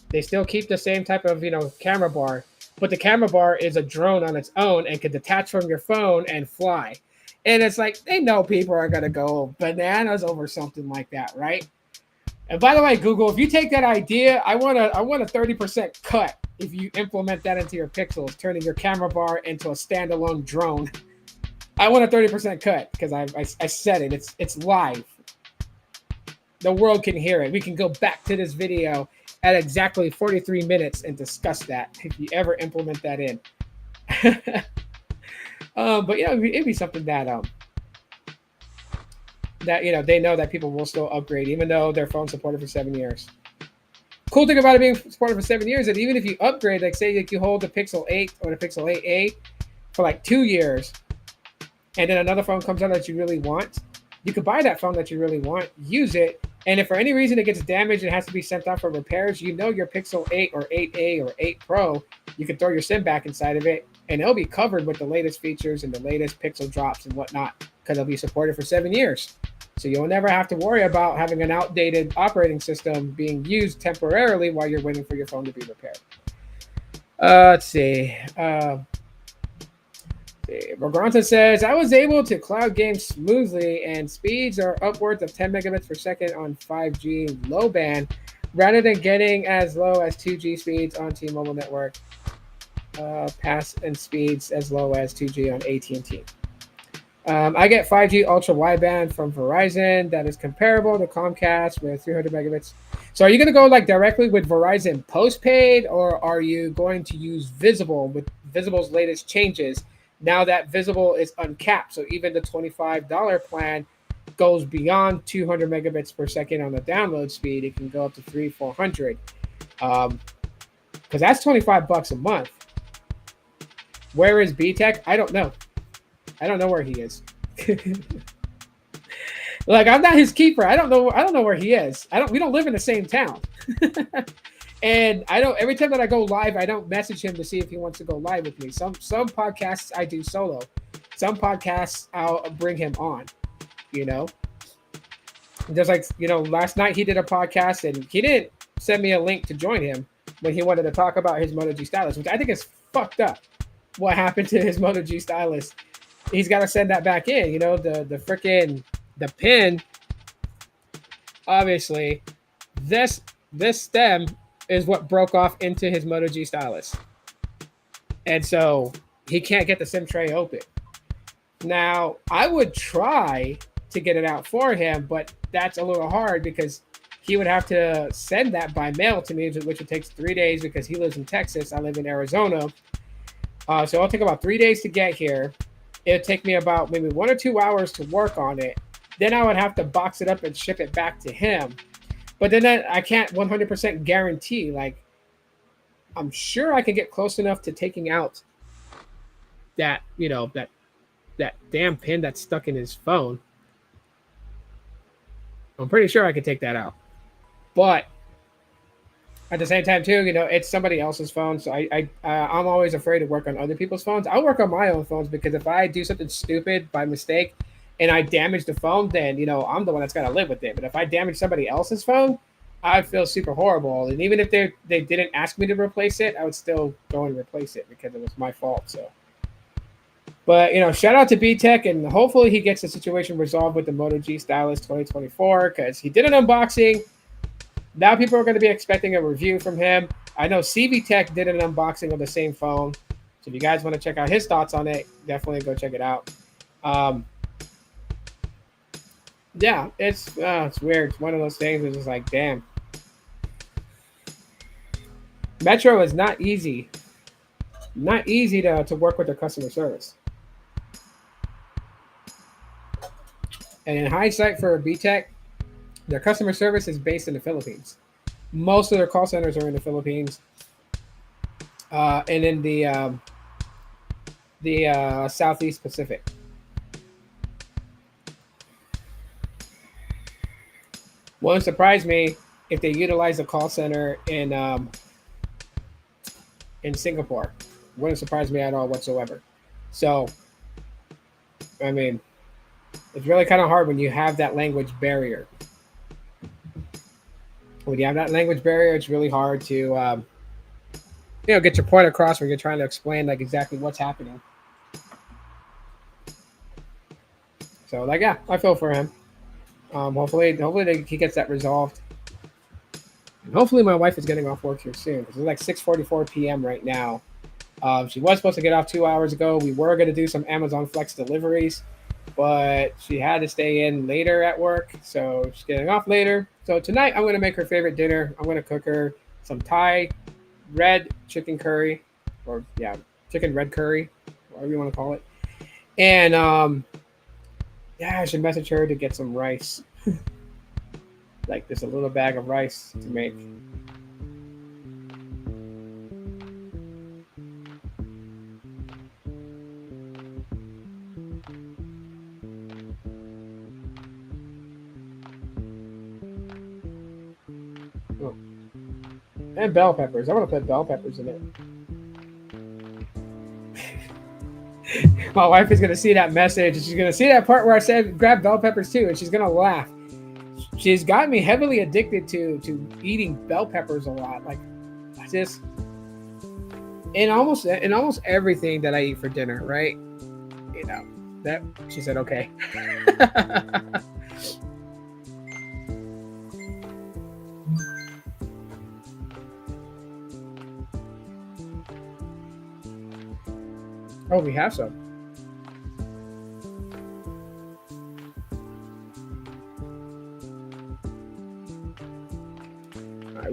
they still keep the same type of camera bar, but the camera bar is a drone on its own and can detach from your phone and fly. And it's they know people are gonna go bananas over something like that, right? And by the way, Google, if you take that idea, I want a 30% cut if you implement that into your Pixels, turning your camera bar into a standalone drone. I want a 30% cut because I said it. It's live. The world can hear it. We can go back to this video at exactly 43 minutes and discuss that if you ever implement that in. But it'd be something that they know that people will still upgrade even though their phone's supported for 7 years. Cool thing about it being supported for 7 years is that even if you upgrade, say you hold the Pixel 8 or the Pixel 8a for 2 years, and then another phone comes out that you really want, you could buy that phone that you really want, use it, and if for any reason it gets damaged and has to be sent out for repairs, your Pixel 8 or 8a or 8 Pro, you can throw your SIM back inside of it, and it'll be covered with the latest features and the latest Pixel drops and whatnot, because it'll be supported for 7 years. So you'll never have to worry about having an outdated operating system being used temporarily while you're waiting for your phone to be repaired. Let's see. Rogranta says, I was able to cloud game smoothly and speeds are upwards of 10 megabits per second on 5G low band rather than getting as low as 2G speeds on T-Mobile network. Pass and speeds as low as 2G on AT&T. I get 5G ultra wideband from Verizon that is comparable to Comcast with 300 megabits. So are you going to go directly with Verizon postpaid, or are you going to use Visible with Visible's latest changes now that Visible is uncapped? So even the $25 plan goes beyond 200 megabits per second on the download speed. It can go up to 300-400. Because that's $25 a month. Where is BTech? I don't know. I don't know where he is. I'm not his keeper. I don't know where he is. We don't live in the same town. And every time that I go live, I don't message him to see if he wants to go live with me. Some podcasts I do solo. Some podcasts I'll bring him on, Just last night he did a podcast and he didn't send me a link to join him when he wanted to talk about his Moto G stylus, which I think is fucked up. What happened to his Moto G stylus? He's got to send that back in, the pin. Obviously, this stem is what broke off into his Moto G stylus. And so he can't get the SIM tray open. Now, I would try to get it out for him, but that's a little hard because he would have to send that by mail to me, which would take 3 days because he lives in Texas. I live in Arizona. So it'll take about 3 days to get here. It'll take me about maybe 1 or 2 hours to work on it. Then I would have to box it up and ship it back to him. But then I can't 100% guarantee. Like, I'm sure I can get close enough to taking out that, that damn pin that's stuck in his phone. I'm pretty sure I could take that out. But at the same time, too, it's somebody else's phone, so I'm always afraid to work on other people's phones. I'll work on my own phones because if I do something stupid by mistake and I damage the phone, then I'm the one that's got to live with it. But if I damage somebody else's phone, I feel super horrible. And even if they didn't ask me to replace it, I would still go and replace it because it was my fault. So, but shout out to B Tech, and hopefully he gets the situation resolved with the Moto G Stylus 2024 because he did an unboxing. Now people are going to be expecting a review from him. I know CV Tech did an unboxing of the same phone. So if you guys want to check out his thoughts on it, definitely go check it out. Yeah, it's weird. It's one of those things that's just like, damn. Metro is not easy. Not easy to work with their customer service. And in hindsight for BTEC, their customer service is based in the Philippines. Most of their call centers are in the Philippines, and in the Southeast Pacific. Won't surprise me if they utilize a call center in Singapore. Wouldn't surprise me at all whatsoever. So, I mean, it's really kind of hard when you have that language barrier. When you have that language barrier, it's really hard to, get your point across when you're trying to explain like exactly what's happening. So, like, yeah, I feel for him. Hopefully he gets that resolved. And hopefully my wife is getting off work here soon because it's like 6:44 p.m. right now. She was supposed to get off 2 hours ago. We were going to do some Amazon Flex deliveries, but she had to stay in later at work, so she's getting off later. So tonight I'm going to make her favorite dinner. I'm going to cook her some Thai red chicken curry, or chicken red curry, whatever you want to call it. And I should message her to get some rice, like just a little bag of rice to make. Oh. And bell peppers. I want to put bell peppers in it. My wife is going to see that message, and she's going to see that part where I said grab bell peppers too, and she's going to laugh. She's got me heavily addicted to eating bell peppers a lot. Like, just in almost everything that I eat for dinner, right? That she said okay. Oh, we have some.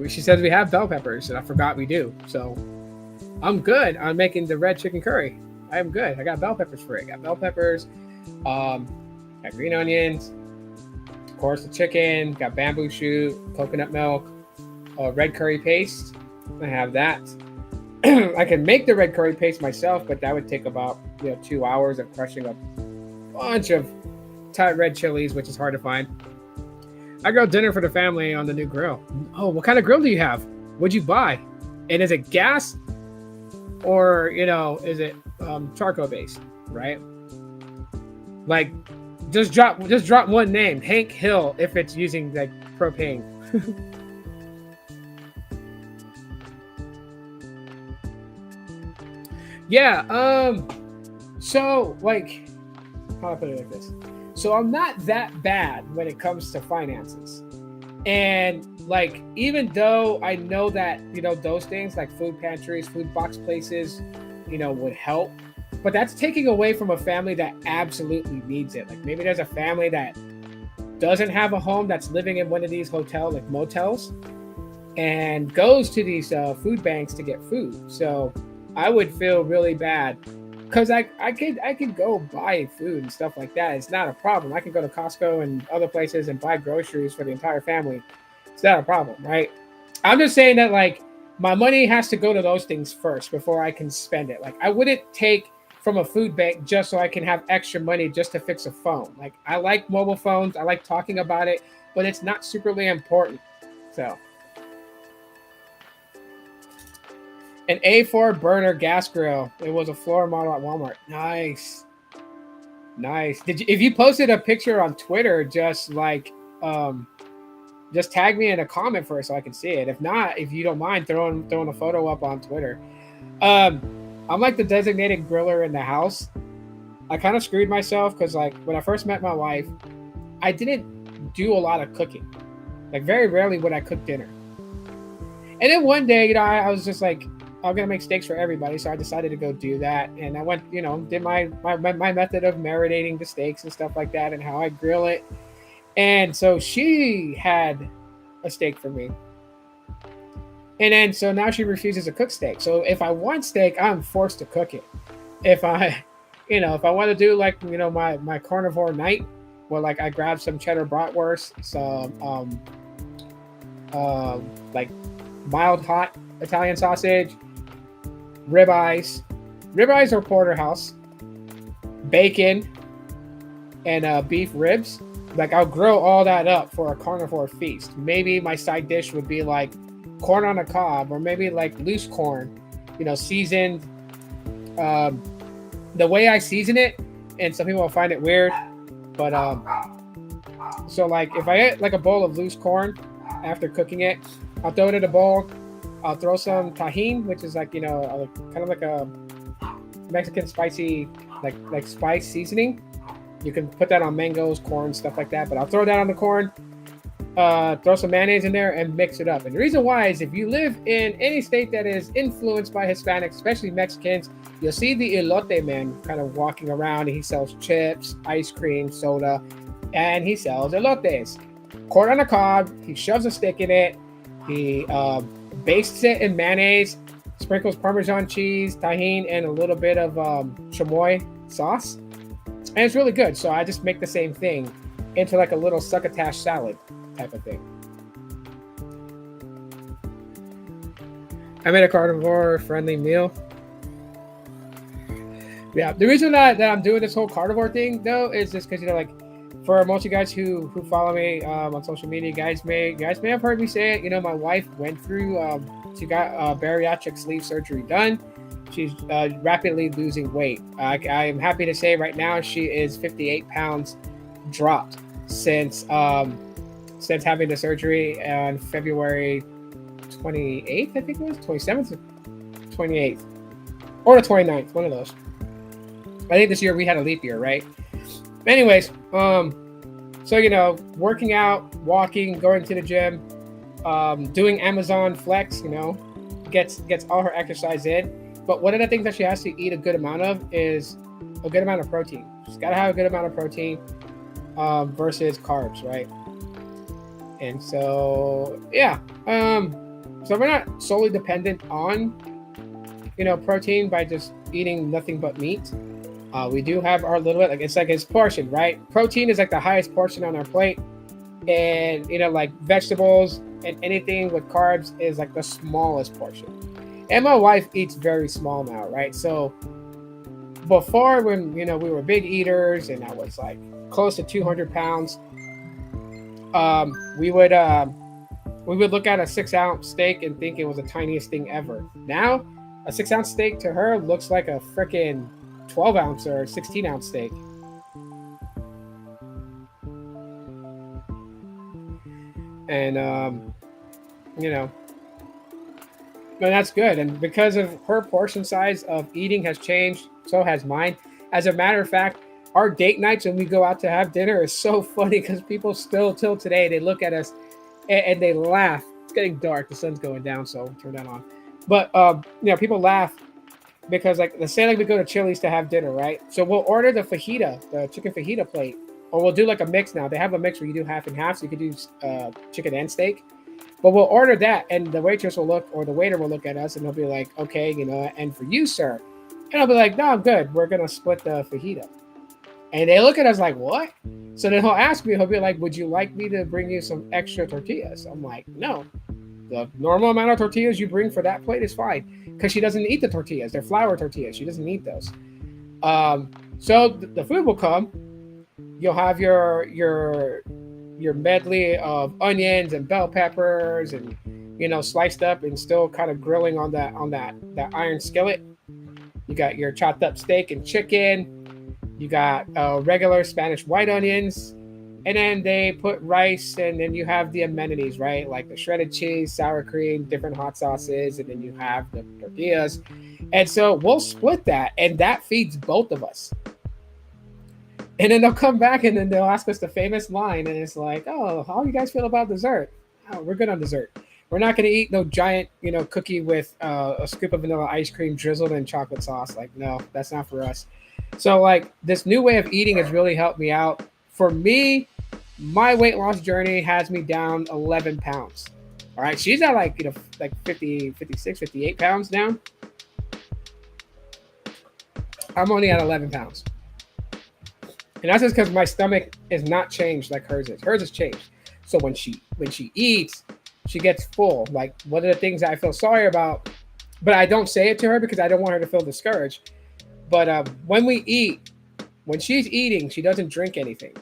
She says we have bell peppers, and I forgot we do. So I'm good on making the red chicken curry. I am good. I got bell peppers for it. Got bell peppers, got green onions, of course the chicken, got bamboo shoot, coconut milk, red curry paste. I have that. I can make the red curry paste myself, but that would take about 2 hours of crushing a bunch of Thai red chilies, which is hard to find. I grilled dinner for the family on the new grill. Oh, what kind of grill do you have? What'd you buy? And is it gas or is it charcoal based? Right? Like, just drop one name, Hank Hill, if it's using like propane. Yeah. So like, how do I put it like this? So I'm not that bad when it comes to finances. And like, even though I know that, those things like food pantries, food box places, would help, but that's taking away from a family that absolutely needs it. Like maybe there's a family that doesn't have a home, that's living in one of these hotel like motels, and goes to these food banks to get food. So I would feel really bad because I could go buy food and stuff like that. It's not a problem. I can go to Costco and other places and buy groceries for the entire family. It's not a problem, right? I'm just saying that like my money has to go to those things first before I can spend it. Like I wouldn't take from a food bank just so I can have extra money just to fix a phone. Like I like mobile phones. I like talking about it, but it's not superly important. So an A4 burner gas grill. It was a floor model at Walmart. Nice. Nice. Did you if you posted a picture on Twitter, um just tag me in a comment first so I can see it. If not, if you don't mind throwing a photo up on Twitter. Um I'm like the designated griller in the house. I kind of screwed myself because like when I first met my wife, I didn't do a lot of cooking. Like very rarely would I cook dinner. And then one day, I was just like, I'm gonna make steaks for everybody, so I decided to go do that. And I went, did my method of marinating the steaks and stuff like that, and how I grill it. And so she had a steak for me, and then so now she refuses to cook steak. So if I want steak, I'm forced to cook it. If I, if I want to do like my carnivore night, where like I grab some cheddar bratwurst, some like mild hot Italian sausage, ribeyes or porterhouse, bacon, and beef ribs. Like I'll grill all that up for a carnivore feast. Maybe my side dish would be like corn on a cob, or maybe like loose corn, seasoned. The way I season it, and some people will find it weird, but so like if I get like a bowl of loose corn after cooking it, I'll throw it in a bowl. I'll throw some tahine, which is like kind of like a Mexican spicy like spice seasoning. You can put that on mangoes, corn, stuff like that. But I'll throw that on the corn. Throw some mayonnaise in there and mix it up. And the reason why is if you live in any state that is influenced by Hispanics, especially Mexicans, you'll see the elote man kind of walking around. He sells chips, ice cream, soda, and he sells elotes. Corn on a cob. He shoves a stick in it. He bastes it in mayonnaise, sprinkles Parmesan cheese, tahine, and a little bit of chamoy sauce. And it's really good. So I just make the same thing into like a little succotash salad type of thing. I made a carnivore friendly meal. Yeah, the reason that I'm doing this whole carnivore thing though is just because like for most of you guys who follow me on social media, you guys may have heard me say it. My wife went through she got bariatric sleeve surgery done. She's rapidly losing weight. I am happy to say right now she is 58 pounds dropped since having the surgery on February 28th, I think it was 27th, 28th, or the 29th, one of those. I think this year we had a leap year, right? Anyways, so working out, walking, going to the gym, doing Amazon Flex, gets all her exercise in. But one of the things that she has to eat a good amount of is a good amount of protein. She's got to have a good amount of protein versus carbs, right? And so, yeah. So we're not solely dependent on, protein by just eating nothing but meat. We do have our little bit, it's portion, right? Protein is like the highest portion on our plate. And, like vegetables and anything with carbs is like the smallest portion. And my wife eats very small now, right? So before when, we were big eaters and I was like close to 200 pounds, we would look at a 6-ounce steak and think it was the tiniest thing ever. Now, a 6-ounce steak to her looks like a freaking 12-ounce or 16-ounce steak. And, but that's good. And because of her portion size of eating has changed, so has mine. As a matter of fact, our date nights when we go out to have dinner is so funny because people still, till today, they look at us and they laugh. It's getting dark. The sun's going down, so I'll turn that on. But, people laugh because, like, let's say like we go to Chili's to have dinner, right? So we'll order the fajita, the chicken fajita plate. or we'll do like a mix now. They have a mix where you do half and half, so you could do chicken and steak. But we'll order that, and the waitress will look, or the waiter will look at us, and he'll be like, "Okay, and for you, sir," and I'll be like, "No, I'm good. We're gonna split the fajita." And they look at us like, "What?" So then he'll ask me, he'll be like, "Would you like me to bring you some extra tortillas?" I'm like, "No, the normal amount of tortillas you bring for that plate is fine," because she doesn't eat the tortillas. They're flour tortillas. She doesn't eat those. So the food will come. You'll have your medley of onions and bell peppers, and sliced up and still kind of grilling on that iron skillet. You got your chopped up steak and chicken. You got regular Spanish white onions, and then they put rice, and then you have the amenities, right? Like the shredded cheese, sour cream, different hot sauces, and then you have the tortillas. And so we'll split that, and that feeds both of us. And then they'll come back, and then they'll ask us the famous line, and it's like, "Oh, how do you guys feel about dessert?" "Oh, we're good on dessert. We're not going to eat no giant, cookie with a scoop of vanilla ice cream drizzled in chocolate sauce. Like, no, that's not for us." So, like, this new way of eating has really helped me out. For me, my weight loss journey has me down 11 pounds. All right, she's at like 50, 56, 58 pounds now. I'm only at 11 pounds. And that's just because my stomach is not changed like hers is. Hers has changed. So when she eats, she gets full. Like, one of the things I feel sorry about, but I don't say it to her because I don't want her to feel discouraged. But when we eat, when she's eating, she doesn't drink anything.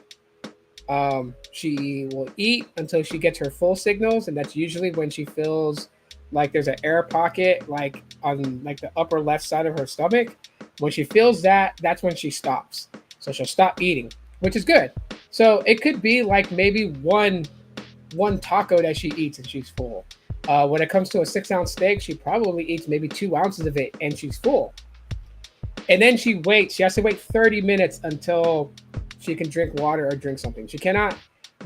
She will eat until she gets her full signals, and that's usually when she feels like there's an air pocket, like on like the upper left side of her stomach. When she feels that, that's when she stops. So she'll stop eating, which is good. So it could be like maybe one taco that she eats and she's full. When it comes to a 6-ounce steak, she probably eats maybe 2 ounces of it and she's full. And then she waits. She has to wait 30 minutes until she can drink water or drink something. She cannot,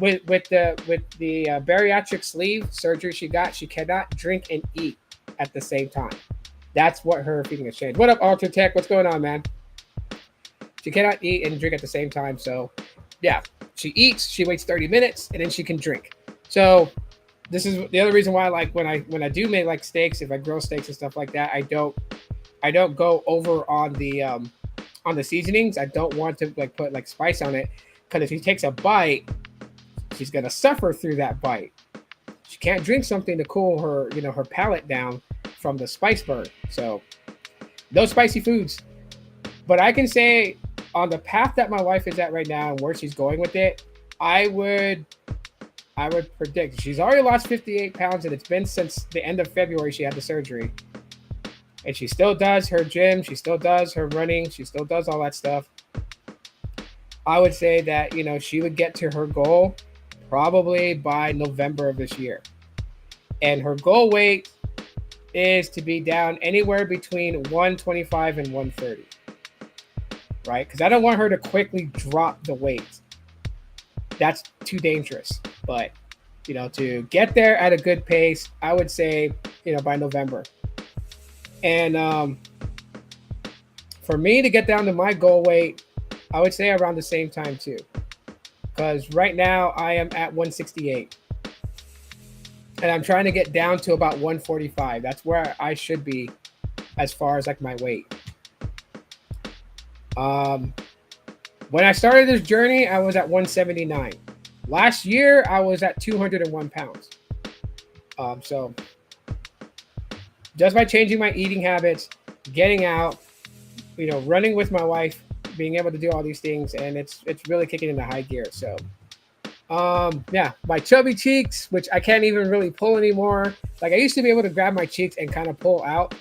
with the bariatric sleeve surgery she got, she cannot drink and eat at the same time. That's what her feeding has changed. What up, Alter Tech? What's going on, man? She cannot eat and drink at the same time. So, yeah, she eats, she waits 30 minutes, and then she can drink. So, this is the other reason why, like, when I do make like steaks, if I grill steaks and stuff like that, I don't go over on the seasonings. I don't want to like put like spice on it, because if she takes a bite, she's gonna suffer through that bite. She can't drink something to cool her, her palate down from the spice burn. So, no spicy foods. But I can say, on the path that my wife is at right now and where she's going with it, I would predict she's already lost 58 pounds, and it's been since the end of February she had the surgery. And she still does her gym, she still does her running, she still does all that stuff. I would say that, she would get to her goal probably by November of this year. And her goal weight is to be down anywhere between 125 and 130. Right? Because I don't want her to quickly drop the weight. That's too dangerous. But, to get there at a good pace, I would say, by November. And for me to get down to my goal weight, I would say around the same time too. Because right now I am at 168. And I'm trying to get down to about 145. That's where I should be as far as like my weight. When I started this journey, I was at 179. Last year, I was at 201 pounds. So just by changing my eating habits, getting out, running with my wife, being able to do all these things, and it's really kicking into high gear. So, yeah, my chubby cheeks, which I can't even really pull anymore. Like, I used to be able to grab my cheeks and kind of pull out.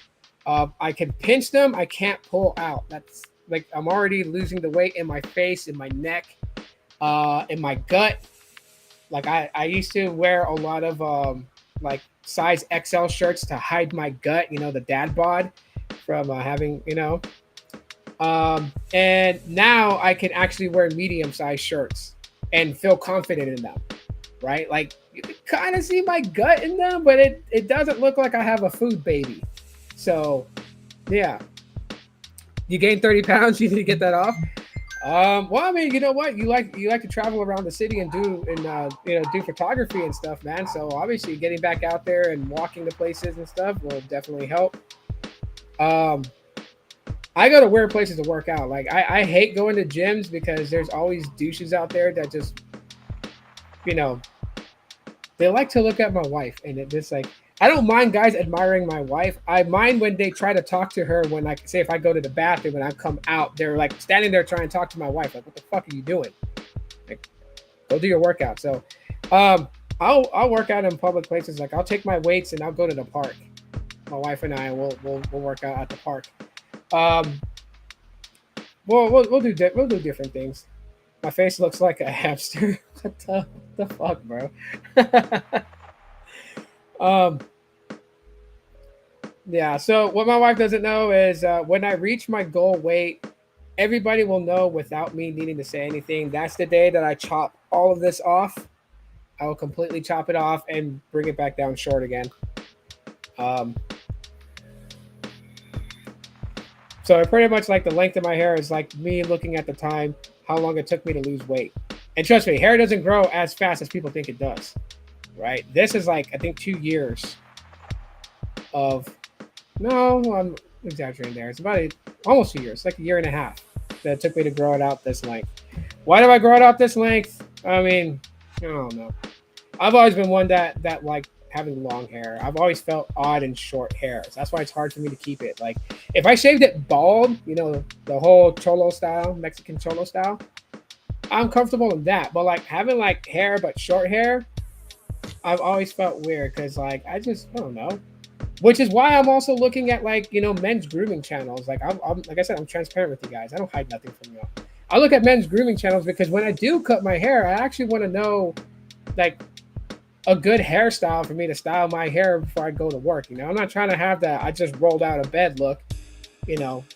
I can pinch them. I can't pull out. That's like, I'm already losing the weight in my face, in my neck, in my gut. Like, I used to wear a lot of like size XL shirts to hide my gut, the dad bod from having, and now I can actually wear medium size shirts and feel confident in them, right? Like, you can kind of see my gut in them, but it doesn't look like I have a food baby. So, yeah. You gained 30 pounds, you need to get that off. Well, I mean, you know what? You like to travel around the city and do photography and stuff, man. So obviously, getting back out there and walking to places and stuff will definitely help. Um, I go to weird places to work out. Like I hate going to gyms because there's always douches out there that just you know they like to look at my wife, and it just like I don't mind guys admiring my wife. I mind when they try to talk to her when like say if I go to the bathroom and I come out, they're like standing there trying to talk to my wife. Like, what the fuck are you doing? Like, go do your workout. So, I'll work out in public places. Like I'll take my weights and I'll go to the park. My wife and I will work out at the park. Um, we'll do different things. My face looks like a hamster. What the fuck, bro? um, yeah. So what my wife doesn't know is when I reach my goal weight, everybody will know without me needing to say anything. That's the day that I chop all of this off. I will completely chop it off and bring it back down short again. Um, so pretty much like the length of my hair is like me looking at the time, how long it took me to lose weight. And trust me, hair doesn't grow as fast as people think it does. Right? This is like I think 2 years of no, I'm exaggerating there. It's about almost 2 years, like a year and a half that it took me to grow it out this length. Why do I grow it out this length? I mean, I don't know. I've always been one that like having long hair. I've always felt odd in short hair. So that's why it's hard for me to keep it. Like if I shaved it bald, the whole cholo style, Mexican cholo style, I'm comfortable in that. But like having like hair but short hair, I've always felt weird because like I don't know. Which is why I'm also looking at like men's grooming channels. Like I'm like I said, I'm transparent with you guys. I don't hide nothing from you. I look at men's grooming channels because when I do cut my hair, I actually want to know like a good hairstyle for me to style my hair before I go to work. I'm not trying to have that I just rolled out of bed look.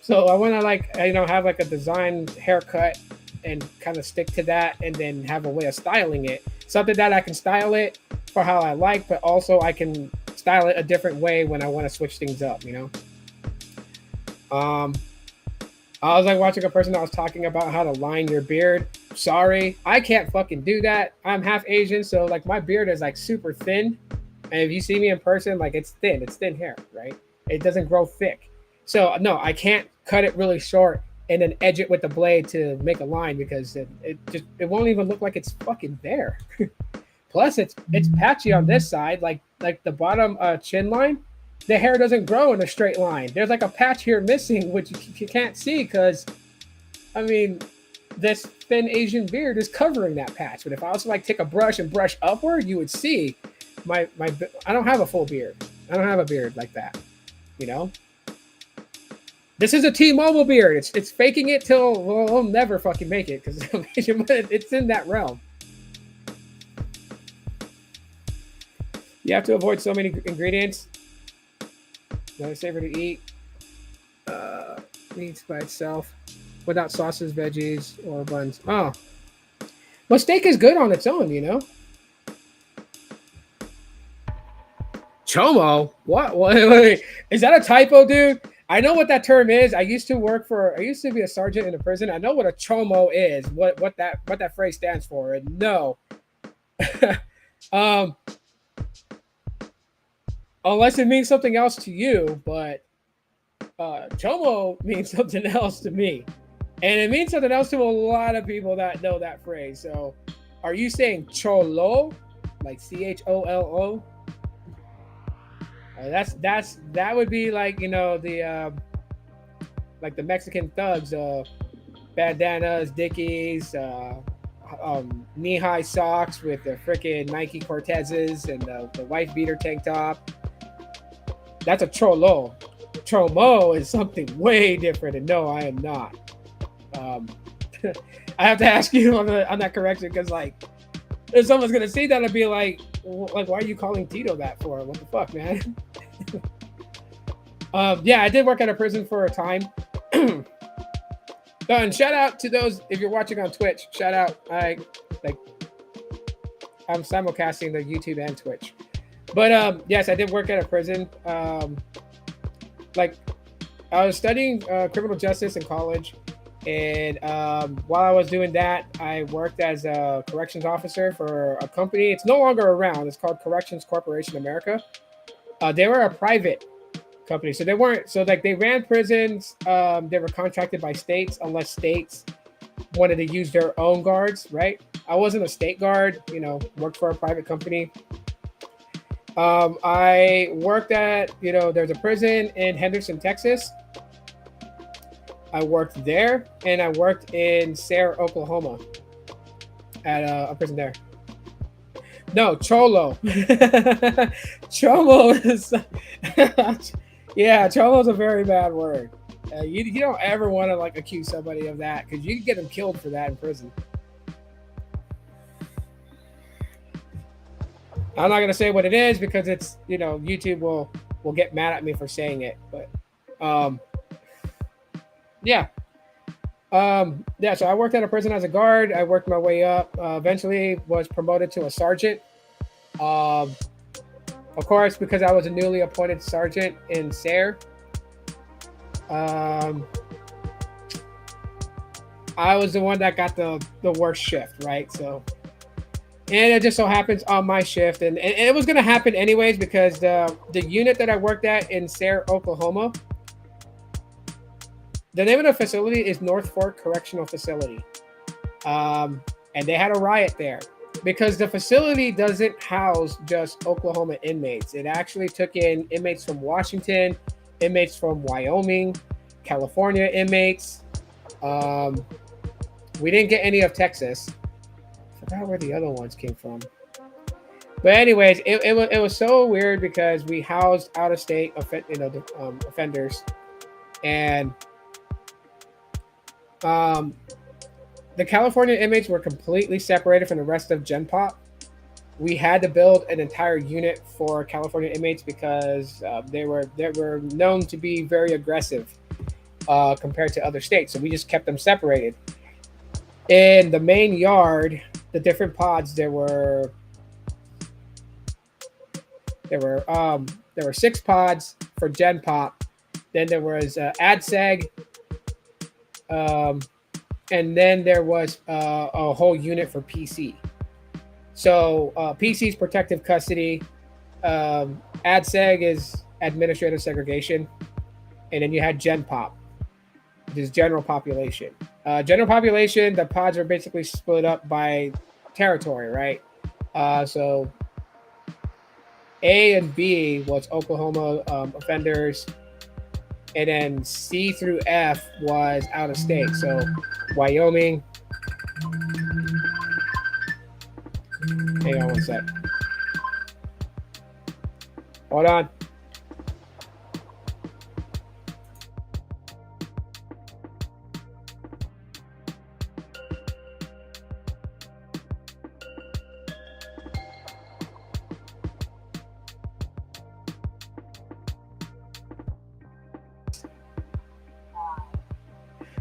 So I want to like have like a designed haircut and kind of stick to that, and then have a way of styling it. Something that I can style it for how I like, but also I can style it a different way when I want to switch things up. Um, I was like watching a person that was talking about how to line your beard. Sorry, I can't fucking do that. I'm half Asian, so like my beard is like super thin. And if you see me in person, like it's thin. It's thin hair, right? It doesn't grow thick. So no, I can't cut it really short and then edge it with the blade to make a line because it won't even look like it's fucking there. Plus, it's patchy on this side, like the bottom chin line. The hair doesn't grow in a straight line. There's like a patch here missing, which you can't see because, I mean, this thin Asian beard is covering that patch. But if I was to like take a brush and brush upward, you would see my. I don't have a full beard. I don't have a beard like that. You know. This is a T-Mobile beard. It's faking it till we'll never fucking make it because it's in that realm. You have to avoid so many ingredients. Not safer to eat. Meats by itself, without sauces, veggies, or buns. Oh, but steak is good on its own. Chomo? What? Wait. Is that a typo, dude? I know what that term is. I used to be a sergeant in a prison. I know what a chomo is. What that phrase stands for. And no. um. Unless it means something else to you, but chomo means something else to me. And it means something else to a lot of people that know that phrase. So are you saying cholo? Like CHOLO? That would be like, the like the Mexican thugs, bandanas, Dickies, knee-high socks with the freaking Nike Cortezes and the wife beater tank top. That's a cholo. Chomo is something way different, and no, I am not. I have to ask you on that correction because, like, if someone's gonna see that, I'd be like, why are you calling Tito that for? What the fuck, man? Yeah, I did work at a prison for a time. And shout out to those if you're watching on Twitch. Shout out, I'm simulcasting the YouTube and Twitch. But yes, I did work at a prison. Like I was studying criminal justice in college, And while I was doing that, I worked as a corrections officer for a company. It's no longer around. It's called Corrections Corporation America. They were a private company, so they weren't. So like they ran prisons. They were contracted by states, unless states wanted to use their own guards. Right. I wasn't a state guard. Worked for a private company. I worked at there's a prison in Henderson, Texas. I worked there, and I worked in Sayre, Oklahoma, at a prison there. No, Cholo. Cholo is, yeah, Cholo is a very bad word. You don't ever want to like accuse somebody of that because you can get them killed for that in prison. I'm not gonna say what it is because it's YouTube will get mad at me for saying it, but yeah. Yeah, so I worked at a prison as a guard. I worked my way up. Eventually, was promoted to a sergeant. Um, of course, because I was a newly appointed sergeant in Sayre, um, I was the one that got the worst shift, right? So, and it just so happens on my shift, and it was gonna happen anyways because the unit that I worked at in Sayre, Oklahoma, the name of the facility is North Fork Correctional Facility. And they had a riot there because the facility doesn't house just Oklahoma inmates. It actually took in inmates from Washington, inmates from Wyoming, California inmates. We didn't get any of Texas. I forgot where the other ones came from. But anyways, it was so weird because we housed out of state offenders, and the California inmates were completely separated from the rest of Gen Pop. We had to build an entire unit for California inmates because they were known to be very aggressive compared to other states. So we just kept them separated. In the main yard, the different pods, there were 6 pods for Gen Pop. Then there was AdSeg. And then there was a whole unit for PC. So PC's protective custody. AdSeg is administrative segregation. And then you had Gen Pop, which is general population. General population, the pods are basically split up by territory, right? So A and B was Oklahoma offenders. And then C through F was out of state. So Wyoming. Hang on one sec. Hold on.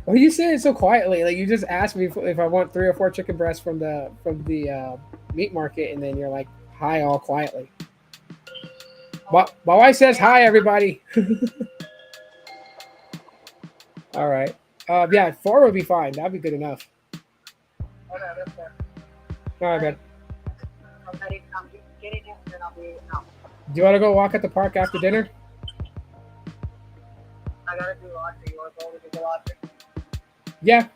Oh, you said it so quietly. Like you just asked me if I want 3 or 4 chicken breasts from the meat market, and then you're like, "Hi," all quietly. My wife says, "Hi, everybody." All right. Yeah, 4 would be fine. That'd be good enough. Okay, that's fair. All right, man. I'm getting it, and then I'll be out. Do you want to go walk at the park after dinner? I gotta do laundry. You wanna go over to the laundry? Yeah.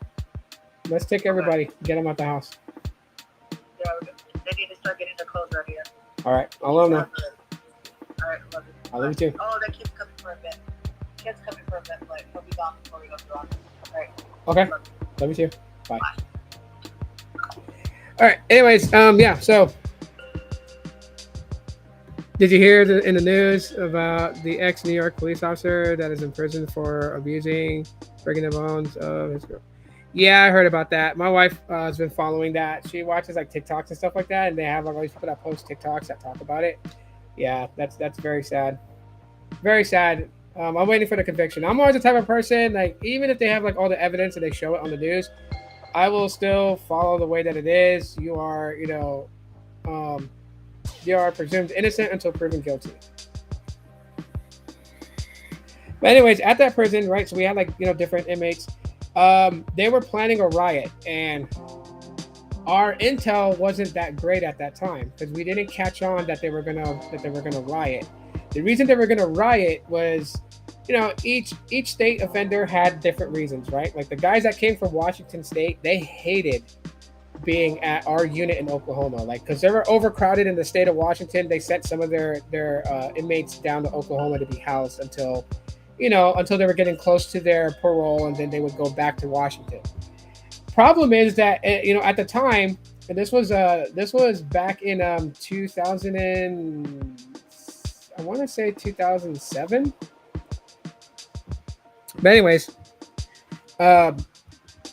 Let's take everybody. Get them out the house. Yeah, they need to start getting their clothes ready. All right. I'll let them know. All right, love you. I love you too. Oh, that kid's coming for a bit. Kid's coming for a bit, but he'll be gone before we go to the laundry. All right. Okay. Love you too. Bye. All right. Anyways, yeah. So, did you hear in the news about the ex-New York police officer that is in prison for breaking the bones of his girl? Yeah, I heard about that. My wife has been following that. She watches like TikToks and stuff like that, and they have like all these people that post TikToks that talk about it. Yeah, that's very sad. Very sad. I'm waiting for the conviction. I'm always the type of person, like, even if they have like all the evidence and they show it on the news, I will still follow the way that it is. You are, you are presumed innocent until proven guilty. But anyways, at that prison, right? So we had like different inmates. They were planning a riot, and our intel wasn't that great at that time because we didn't catch on that they were gonna riot. The reason they were gonna riot was, each state offender had different reasons, right? Like the guys that came from Washington State, they hated being at our unit in Oklahoma, like because they were overcrowded in the state of Washington. They sent some of their inmates down to Oklahoma to be housed until they were getting close to their parole, and then they would go back to Washington. Problem is that at the time, and this was back in 2000 and I want to say 2007. But anyways, uh,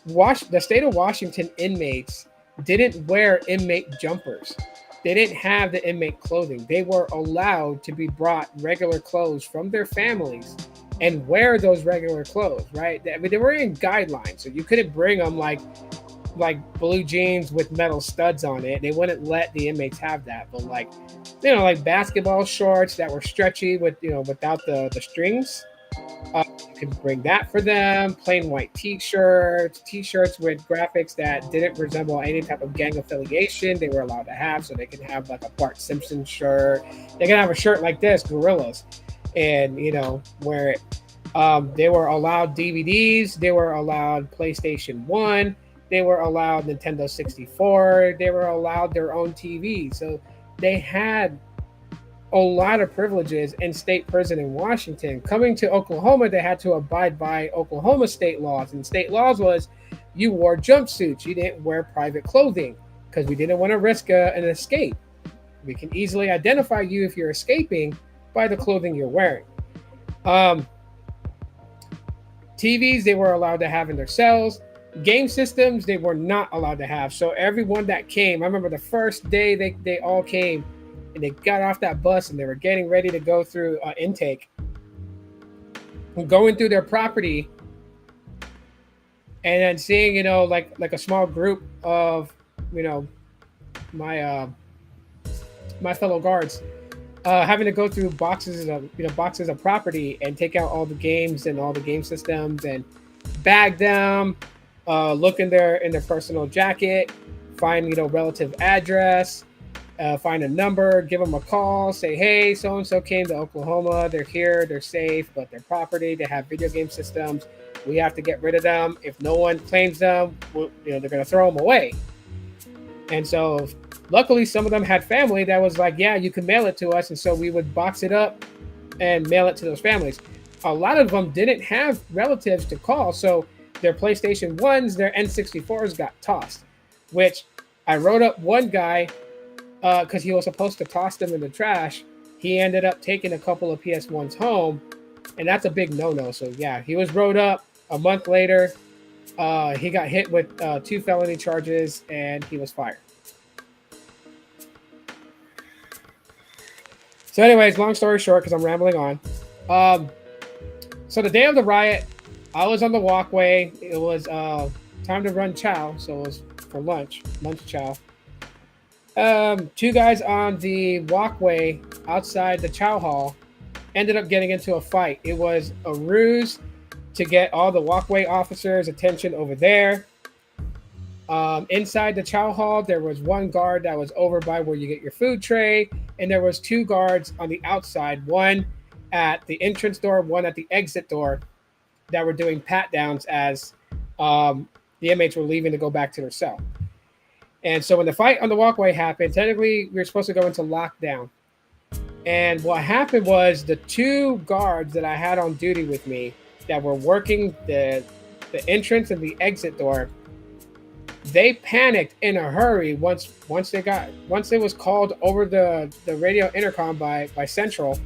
the state of Washington inmates didn't wear inmate jumpers. They didn't have the inmate clothing. They were allowed to be brought regular clothes from their families and wear those regular clothes, right? I mean, they were in guidelines, so you couldn't bring them like blue jeans with metal studs on it. They wouldn't let the inmates have that. But like basketball shorts that were stretchy without the strings, you could bring that for them. Plain white t-shirts with graphics that didn't resemble any type of gang affiliation. They were allowed to have, so they can have like a Bart Simpson shirt. They can have a shirt like this, Gorillas, and wear it. They were allowed DVDs. They were allowed PlayStation 1. They were allowed Nintendo 64. They were allowed their own TV. So they had a lot of privileges in state prison in Washington. Coming to Oklahoma, they had to abide by Oklahoma state laws. And state laws was you wore jumpsuits. You didn't wear private clothing because we didn't want to risk an escape. We can easily identify you if you're escaping by the clothing you're wearing. TVs they were allowed to have in their cells. Game systems they were not allowed to have. So everyone that came, I remember the first day they all came and they got off that bus and they were getting ready to go through intake. Going through their property and then seeing, like a small group of, my my fellow guards having to go through boxes of property and take out all the games and all the game systems and bag them, look in their personal jacket, find relative address, find a number, give them a call, say, hey, so and so came to Oklahoma, they're here, they're safe, but they're property, they have video game systems, we have to get rid of them. If no one claims them, they're going to throw them away. And so luckily some of them had family that was like, yeah, you can mail it to us. And so we would box it up and mail it to those families. A lot of them didn't have relatives to call, so their PlayStation 1s, their N64s got tossed, which I wrote up one guy because he was supposed to toss them in the trash. He ended up taking a couple of PS1s home, and that's a big no-no. So yeah, he was wrote up. A month later, he got hit with 2 felony charges, and he was fired. So anyways, long story short, because I'm rambling on. So the day of the riot, I was on the walkway. It was time to run chow, so it was for lunch chow. 2 guys on the walkway outside the chow hall ended up getting into a fight. It was a ruse to get all the walkway officers' attention over there. Inside the chow hall, there was one guard that was over by where you get your food tray, and there was 2 guards on the outside, one at the entrance door, one at the exit door, that were doing pat downs as the inmates were leaving to go back to their cell. And so when the fight on the walkway happened, technically we were supposed to go into lockdown. And what happened was the 2 guards that I had on duty with me that were working the entrance and the exit door, they panicked in a hurry once it was called over the radio intercom by Central.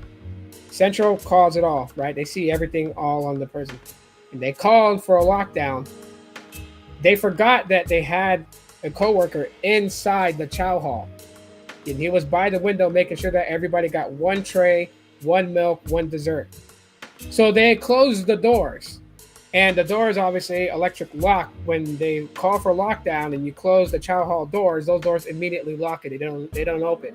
Central calls it all, right? They see everything all on the prison. And they called for a lockdown. They forgot that they had a coworker inside the chow hall. And he was by the window making sure that everybody got 1 tray, 1 milk, 1 dessert. So they closed the doors. And the doors obviously electric lock. When they call for lockdown and you close the chow hall doors, those doors immediately lock it. They don't open.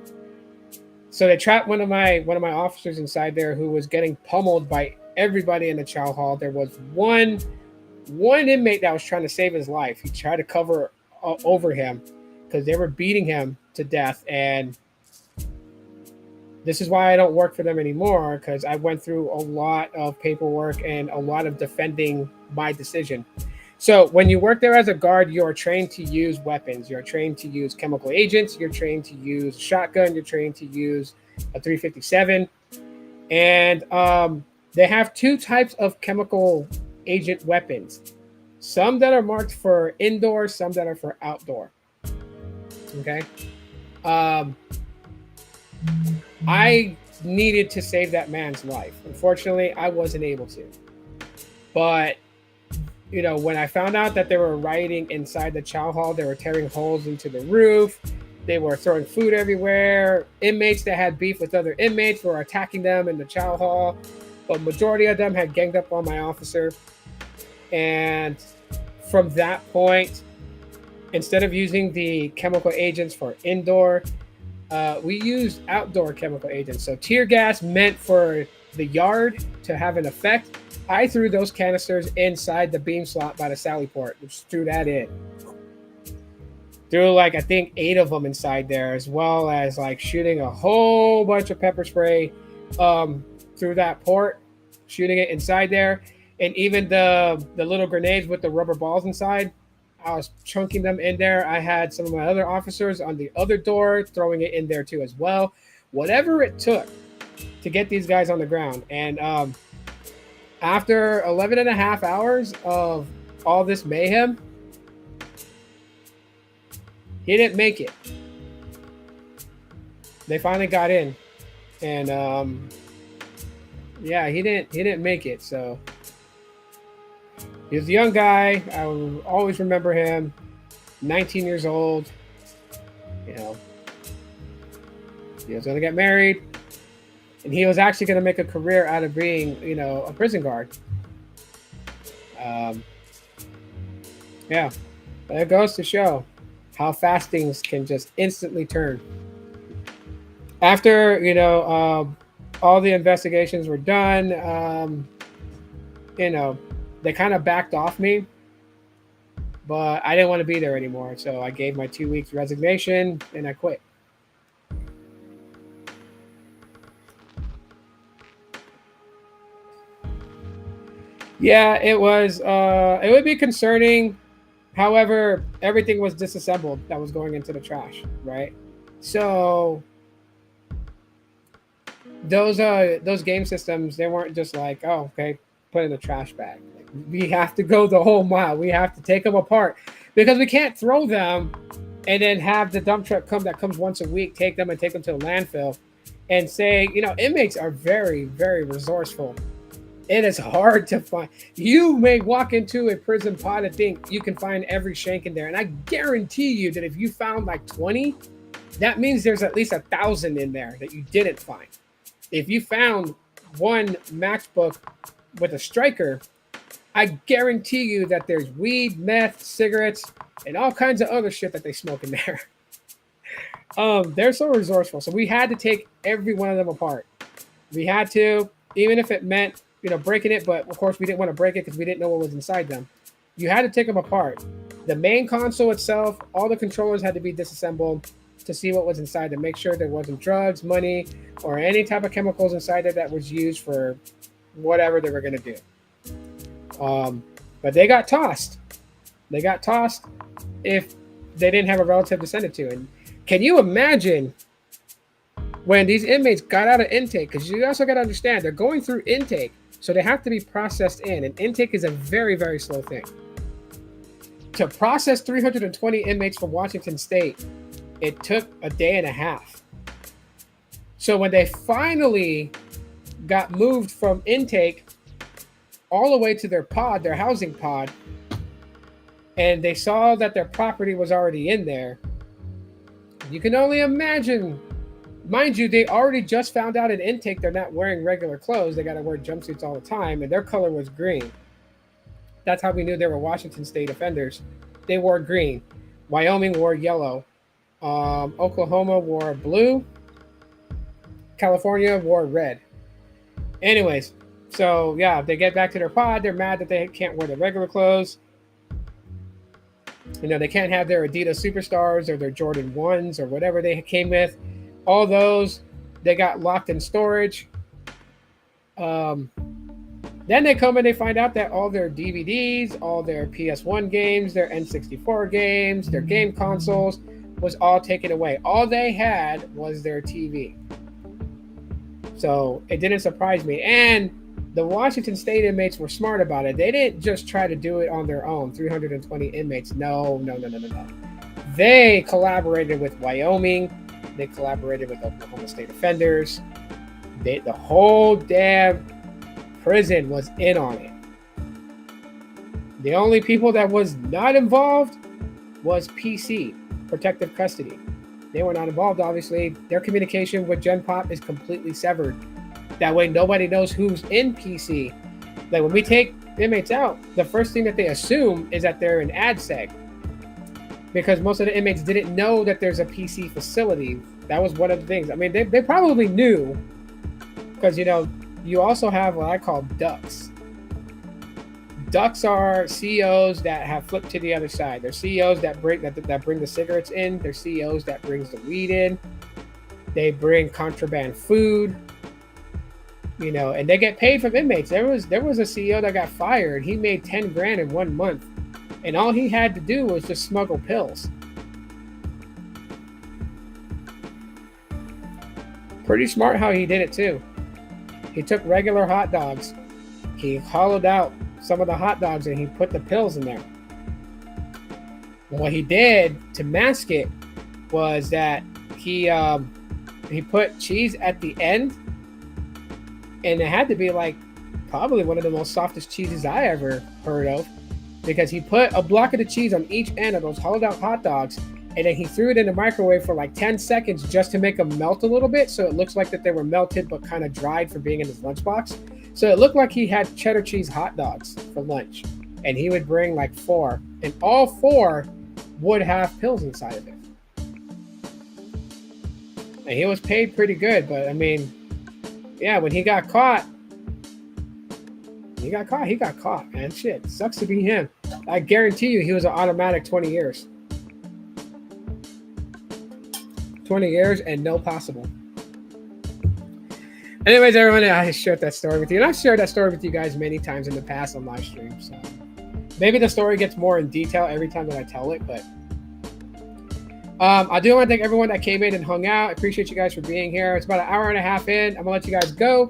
So they trapped one of my officers inside there who was getting pummeled by everybody in the chow hall. There was one one inmate that was trying to save his life. He tried to cover over him because they were beating him to death. And this is why I don't work for them anymore, because I went through a lot of paperwork and a lot of defending my decision. So when you work there as a guard, you're trained to use weapons. You're trained to use chemical agents. You're trained to use a shotgun. You're trained to use a 357. And they have two types of chemical agent weapons. Some that are marked for indoor, some that are for outdoor. Okay. I needed to save that man's life. Unfortunately, I wasn't able to. But when I found out that they were rioting inside the chow hall, they were tearing holes into the roof. They were throwing food everywhere. Inmates that had beef with other inmates were attacking them in the chow hall. But majority of them had ganged up on my officer. And from that point, instead of using the chemical agents for indoor, we used outdoor chemical agents. So tear gas meant for the yard to have an effect. I threw those canisters inside the beam slot by the Sally port. Just threw that in. Threw I think 8 of them inside there, as well as shooting a whole bunch of pepper spray through that port, shooting it inside there. And even the little grenades with the rubber balls inside, I was chunking them in there. I had some of my other officers on the other door throwing it in there too as well. Whatever it took to get these guys on the ground. And after 11 and a half hours of all this mayhem, he didn't make it. They finally got in. And he didn't make it. So he was a young guy. I will always remember him. 19 years old. He was going to get married. And he was actually going to make a career out of being, a prison guard. But it goes to show how fast things can just instantly turn. After, all the investigations were done, they kind of backed off me. But I didn't want to be there anymore. So I gave my 2 weeks resignation and I quit. Yeah, it was. It would be concerning. However, everything was disassembled that was going into the trash, right? So those game systems, they weren't just like, oh, okay, put in the trash bag. We have to go the whole mile. We have to take them apart because we can't throw them and then have the dump truck that comes once a week, take them to the landfill and say, inmates are very, very resourceful. It is hard to find. You may walk into a prison pod and think you can find every shank in there. And I guarantee you that if you found 20, that means there's at least 1,000 in there that you didn't find. If you found one MacBook with a striker, I guarantee you that there's weed, meth, cigarettes, and all kinds of other shit that they smoke in there. They're so resourceful. So we had to take every one of them apart. We had to, even if it meant breaking it, but of course we didn't want to break it because we didn't know what was inside them. You had to take them apart. The main console itself, all the controllers had to be disassembled to see what was inside to make sure there wasn't drugs, money, or any type of chemicals inside there that was used for whatever they were going to do. But they got tossed. They got tossed if they didn't have a relative to send it to. And can you imagine when these inmates got out of intake? Because you also got to understand, they're going through intake. So they have to be processed in. And intake is a very, very slow thing. To process 320 inmates from Washington State, it took a day and a half. So when they finally got moved from intake all the way to their pod, their housing pod, and they saw that their property was already in there, you can only imagine. Mind you, they already just found out in intake they're not wearing regular clothes. They got to wear jumpsuits all the time, and their color was green. That's how we knew they were Washington State offenders. They wore green. Wyoming wore yellow. Oklahoma wore blue. California wore red. Anyways, So yeah, they get back to their pod. They're mad that they can't wear their regular clothes. You know, they can't have their Adidas Superstars or their Jordan 1s or whatever they came with. All those, they got locked in storage. Um, then they come and they find out that all their DVDs, all their PS1 games, their N64 games, their game consoles was all taken away. All they had was their TV. So it didn't surprise me. And the Washington State inmates were smart about it. They didn't just try to do it on their own, 320 inmates. No. They collaborated with Wyoming. They collaborated with Oklahoma State offenders. The whole damn prison was in on it. The only people that was not involved was PC, protective custody. They were not involved, obviously. Their communication with Gen Pop is completely severed. That way, nobody knows who's in PC. Like when we take inmates out, the first thing that they assume is that they're in AdSeg. Because most of the inmates didn't know that there's a PC facility. That was one of the things. I mean, they probably knew. Because, you know, you also have what I call ducks. Ducks are CEOs that have flipped to the other side. They're CEOs that bring the cigarettes in. They're CEOs that brings the weed in. They bring contraband food. You know, and they get paid from inmates. There was a CEO that got fired. He made 10 grand in 1 month. And all he had to do was just smuggle pills. Pretty smart how he did it too. He took regular hot dogs. He hollowed out some of the hot dogs and he put the pills in there. What he did to mask it was that he put cheese at the end, and it had to be like probably one of the most softest cheeses I ever heard of, because he put a block of the cheese on each end of those hollowed out hot dogs, and then he threw it in the microwave for like 10 seconds just to make them melt a little bit, so it looks like that they were melted but kind of dried from being in his lunchbox. So it looked like he had cheddar cheese hot dogs for lunch, and he would bring like 4, and all 4 would have pills inside of it. And he was paid pretty good, but I mean, yeah, when he got caught, he got caught, man. Shit, sucks to be him. I guarantee you he was an automatic 20 years. 20 years and no possible. Anyways, everyone, I shared that story with you. And I've shared that story with you guys many times in the past on live stream. So maybe the story gets more in detail every time that I tell it. But I do want to thank everyone that came in and hung out. I appreciate you guys for being here. It's about an hour and a half in. I'm going to let you guys go.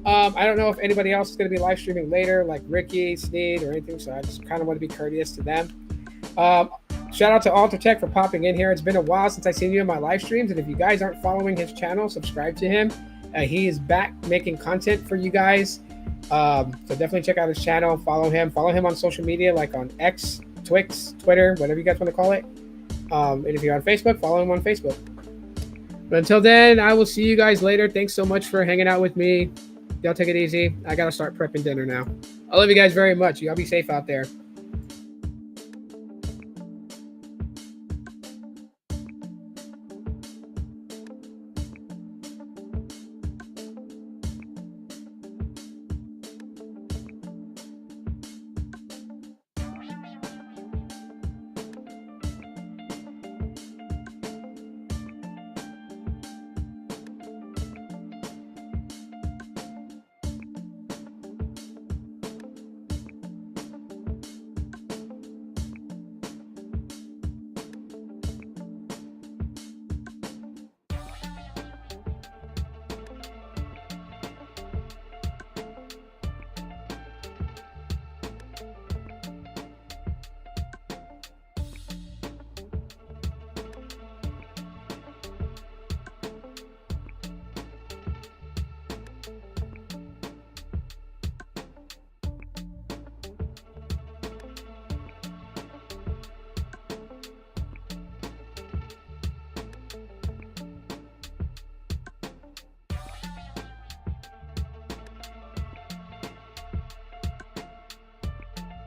I don't know if anybody else is going to be live streaming later, like Ricky, Sneed, or anything. So I just kind of want to be courteous to them. Shout out to Altertech for popping in here. It's been a while since I've seen you in my live streams. And if you guys aren't following his channel, subscribe to him. He is back making content for you guys. So definitely check out his channel. Follow him. Follow him on social media, like on X, Twix, Twitter, whatever you guys want to call it. And if you're on Facebook, follow him on Facebook. But until then, I will see you guys later. Thanks so much for hanging out with me. Y'all take it easy. I got to start prepping dinner now. I love you guys very much. Y'all be safe out there.